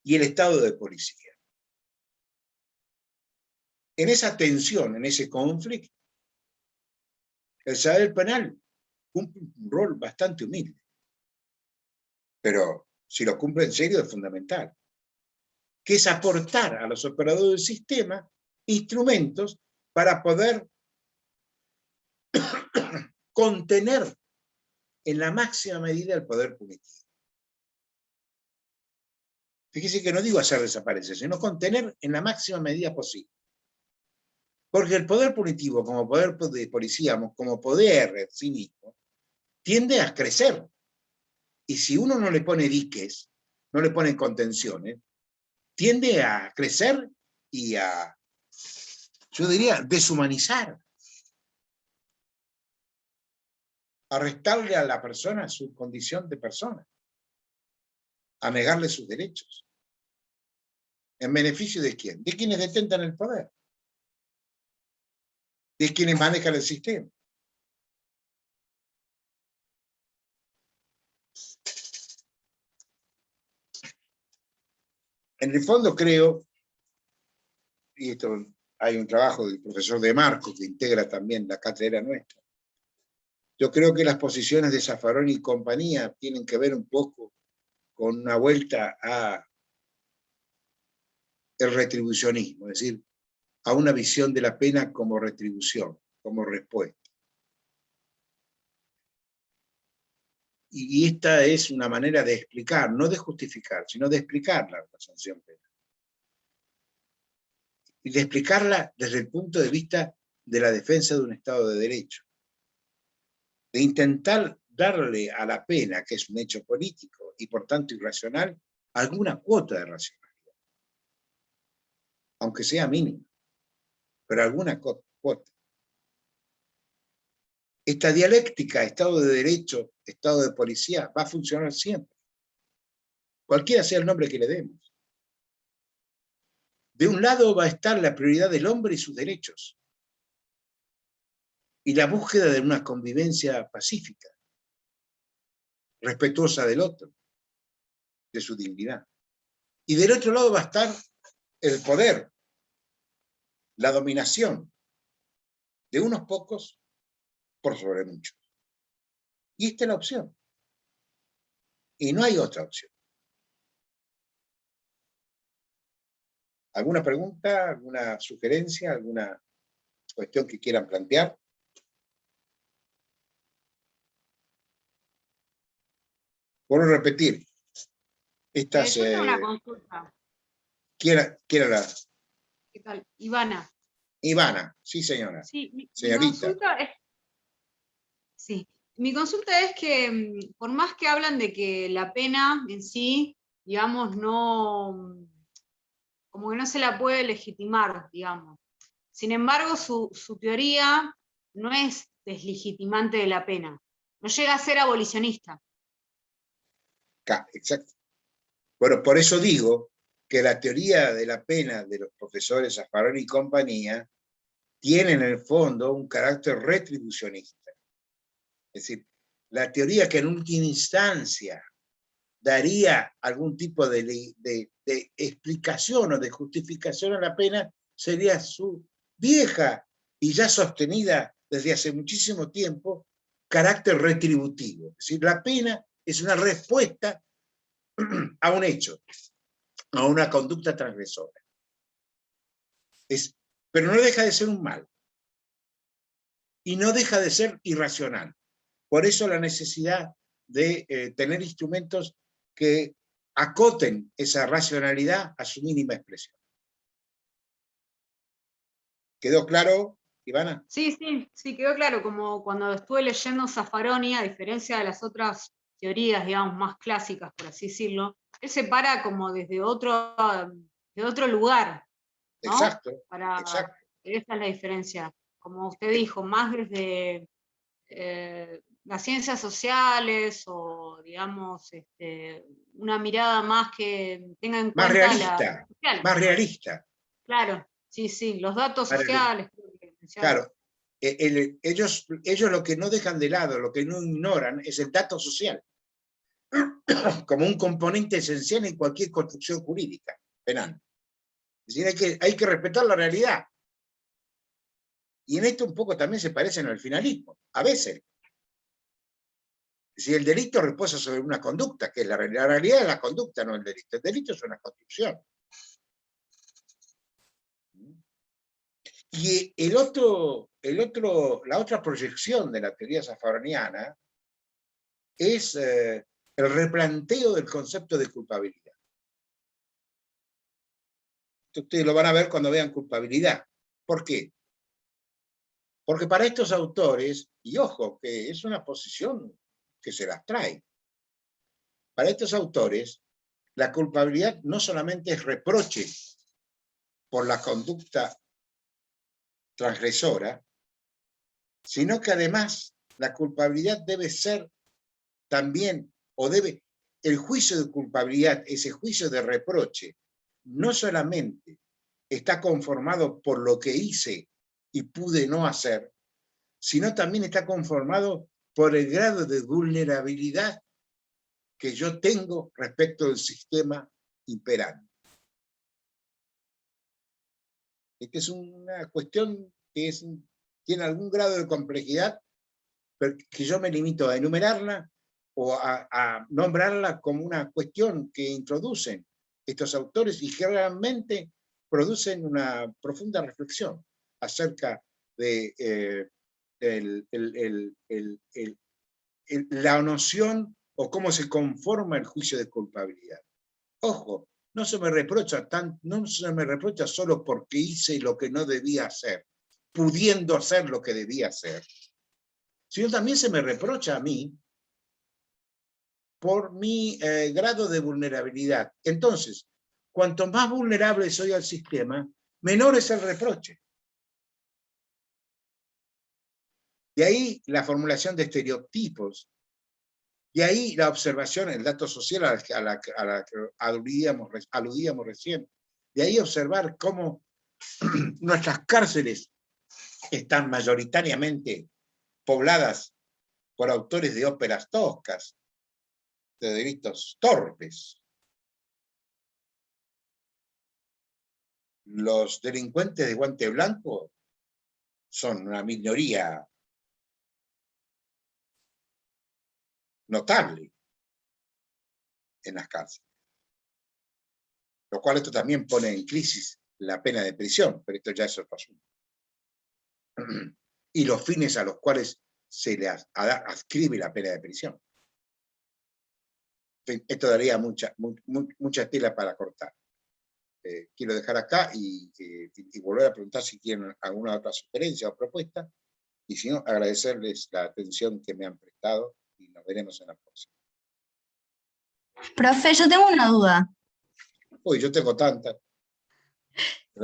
y el Estado de policía. En esa tensión, en ese conflicto, el saber penal cumple un rol bastante humilde. Pero si lo cumple en serio es fundamental, que es aportar a los operadores del sistema instrumentos para poder contener en la máxima medida el poder punitivo. Fíjese que no digo hacer desaparecer, sino contener en la máxima medida posible. Porque el poder punitivo, como poder de policía, como poder en sí mismo, tiende a crecer. Y si uno no le pone diques, no le pone contenciones, tiende a crecer y a, yo diría, deshumanizar. A restarle a la persona su condición de persona. A negarle sus derechos. ¿En beneficio de quién? De quienes detentan el poder. De quienes manejan el sistema. En el fondo creo, y esto hay un trabajo del profesor De Marco que integra también la cátedra nuestra, yo creo que las posiciones de Zaffaroni y compañía tienen que ver un poco con una vuelta a el retribucionismo, es decir, a una visión de la pena como retribución, como respuesta. Y esta es una manera de explicar, no de justificar, sino de explicar la sanción penal. Y de explicarla desde el punto de vista de la defensa de un Estado de Derecho. De intentar darle a la pena, que es un hecho político y por tanto irracional, alguna cuota de racionalidad. Aunque sea mínima, pero alguna cuota. Esta dialéctica, Estado de Derecho, Estado de policía, va a funcionar siempre. Cualquiera sea el nombre que le demos. De un lado va a estar la prioridad del hombre y sus derechos. Y la búsqueda de una convivencia pacífica, respetuosa del otro, de su dignidad. Y del otro lado va a estar el poder, la dominación de unos pocos por sobre muchos. Y esta es la opción. Y no hay otra opción. ¿Alguna pregunta, alguna sugerencia, alguna cuestión que quieran plantear? Vuelvo a repetir. Estas, yo tengo una consulta. Quiera la... ¿Qué tal? Ivana. Ivana, sí señora. Sí, mi Señorita. consulta es... Sí, mi consulta es que por más que hablan de que la pena en sí, digamos, no, como que no se la puede legitimar, digamos. Sin embargo, su teoría no es deslegitimante de la pena, no llega a ser abolicionista. Exacto. Bueno, por eso digo que la teoría de la pena de los profesores Zaffaroni y compañía tiene en el fondo un carácter retribucionista. Es decir, la teoría que en última instancia daría algún tipo de explicación o de justificación a la pena sería su vieja y ya sostenida desde hace muchísimo tiempo carácter retributivo. Es decir, la pena es una respuesta a un hecho, a una conducta transgresora. Pero no deja de ser un mal. Y no deja de ser irracional. Por eso la necesidad de tener instrumentos que acoten esa racionalidad a su mínima expresión. ¿Quedó claro, Ivana? Sí, quedó claro, como cuando estuve leyendo Zaffaroni, a diferencia de las otras teorías, digamos, más clásicas, por así decirlo, él se para como desde otro lugar, ¿no? Exacto, exacto. Esa es la diferencia. Como usted dijo, más desde las ciencias sociales o, digamos, una mirada más que tenga en más cuenta realista, la... más realista. Claro, sí, los datos sociales. Claro, ellos lo que no dejan de lado, lo que no ignoran, es el dato social, como un componente esencial en cualquier construcción jurídica penal. Es decir, hay que respetar la realidad. Y en esto un poco también se parecen al finalismo, a veces. Si el delito reposa sobre una conducta, que es la realidad de la conducta, no el delito. El delito es una construcción. Y la otra proyección de la teoría zaffaroniana es el replanteo del concepto de culpabilidad. Ustedes lo van a ver cuando vean culpabilidad. ¿Por qué? Porque para estos autores, y ojo, que es una posición que se las trae, para estos autores, la culpabilidad no solamente es reproche por la conducta transgresora, sino que además la culpabilidad debe ser también, el juicio de culpabilidad, ese juicio de reproche, no solamente está conformado por lo que hice y pude no hacer, sino también está conformado por el grado de vulnerabilidad que yo tengo respecto del sistema imperante. Esta es una cuestión que tiene algún grado de complejidad, pero que yo me limito a enumerarla o a nombrarla como una cuestión que introducen estos autores y que realmente producen una profunda reflexión acerca de la noción o cómo se conforma el juicio de culpabilidad. Ojo, no se me reprocha solo porque hice lo que no debía hacer, pudiendo hacer lo que debía hacer, sino también se me reprocha a mí por mi grado de vulnerabilidad. Entonces, cuanto más vulnerable soy al sistema, menor es el reproche. De ahí la formulación de estereotipos, de ahí la observación, el dato social a la que aludíamos recién, de ahí observar cómo nuestras cárceles están mayoritariamente pobladas por autores de óperas toscas, de delitos torpes. Los delincuentes de guante blanco son una minoría notable en las cárceles. Lo cual esto también pone en crisis la pena de prisión, pero esto ya es otro asunto. Y los fines a los cuales se le adscribe la pena de prisión. En fin, esto daría mucha tela para cortar. Quiero dejar acá y volver a preguntar si tienen alguna otra sugerencia o propuesta, y si no, agradecerles la atención que me han prestado y nos veremos en la próxima. Profe, yo tengo una duda. Uy, yo tengo tantas.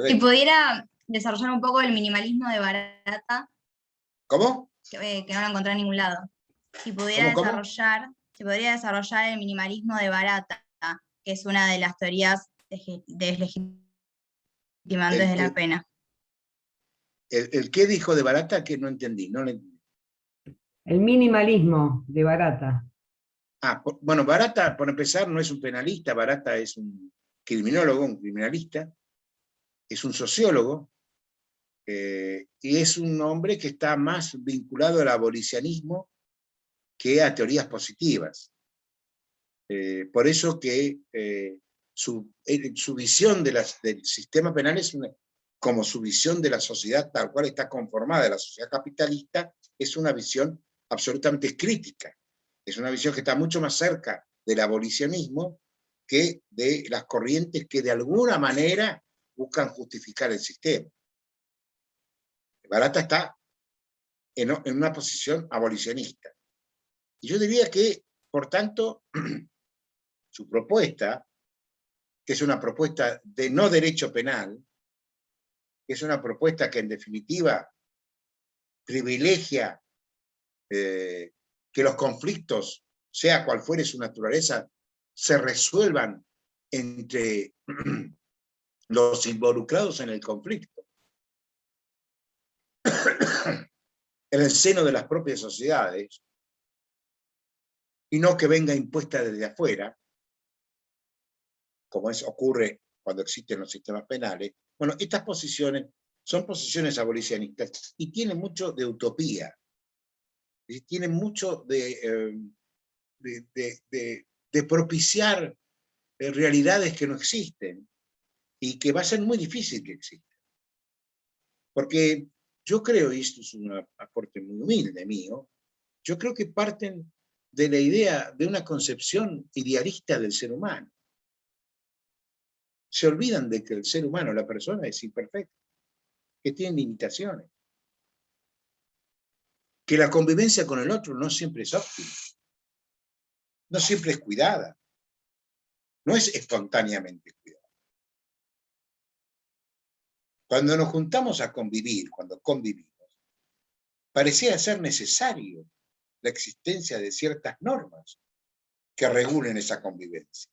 Si pudiera desarrollar un poco el minimalismo de Barata, ¿Cómo? que no lo encontré en ningún lado. Si pudiera desarrollar el minimalismo de Barata, que es una de las teorías deslegitimantes de la pena. ¿El qué dijo de Barata? Que no entendí, no le entendí. El minimalismo de Barata. Bueno, Barata, por empezar, no es un penalista, Barata es un criminólogo, un criminalista, es un sociólogo, y es un hombre que está más vinculado al abolicionismo que a teorías positivas. Por eso que su visión del sistema penal es como su visión de la sociedad tal cual está conformada, de la sociedad capitalista, es una visión absolutamente crítica. Es una visión que está mucho más cerca del abolicionismo que de las corrientes que de alguna manera buscan justificar el sistema. Barata está en una posición abolicionista. Y yo diría que, por tanto, su propuesta, que es una propuesta de no derecho penal, que es una propuesta que en definitiva privilegia que los conflictos, sea cual fuere su naturaleza, se resuelvan entre los involucrados en el conflicto, en el seno de las propias sociedades, y no que venga impuesta desde afuera, como ocurre cuando existen los sistemas penales. Bueno, estas posiciones son posiciones abolicionistas y tienen mucho de utopía, y tienen mucho de propiciar realidades que no existen y que va a ser muy difícil que existan. Porque yo creo, y esto es un aporte muy humilde mío, yo creo que parten de la idea de una concepción idealista del ser humano. Se olvidan de que el ser humano, la persona, es imperfecta, que tiene limitaciones, que la convivencia con el otro no siempre es óptima, no siempre es cuidada, no es espontáneamente cuidada. Cuando nos juntamos a convivir, cuando convivimos, parecía ser necesario la existencia de ciertas normas que regulen esa convivencia.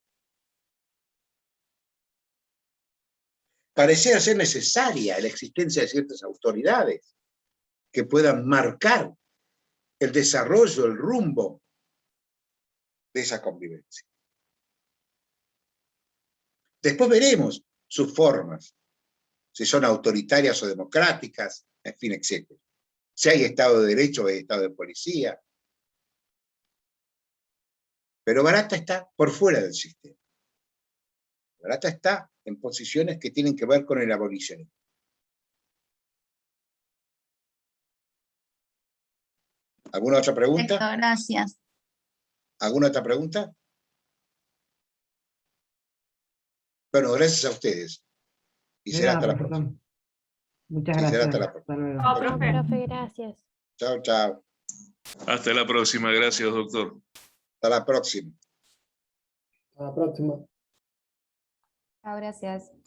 Parecía ser necesaria la existencia de ciertas autoridades que puedan marcar el desarrollo, el rumbo de esa convivencia. Después veremos sus formas, si son autoritarias o democráticas, en fin, etc. Si hay Estado de Derecho o hay Estado de Policía. Pero Barata está por fuera del sistema. Barata está en posiciones que tienen que ver con el abolicionismo. ¿Alguna otra pregunta? Perfecto, gracias. ¿Alguna otra pregunta? Bueno, gracias a ustedes. Y De será nada, hasta la profesor. próxima. Muchas Sí, será gracias. hasta la próxima. Hasta luego. Chao, Chao, profe. profe, gracias. Chao, chao. Hasta la próxima. Gracias, doctor. Hasta la próxima. Hasta la próxima. Chao, gracias.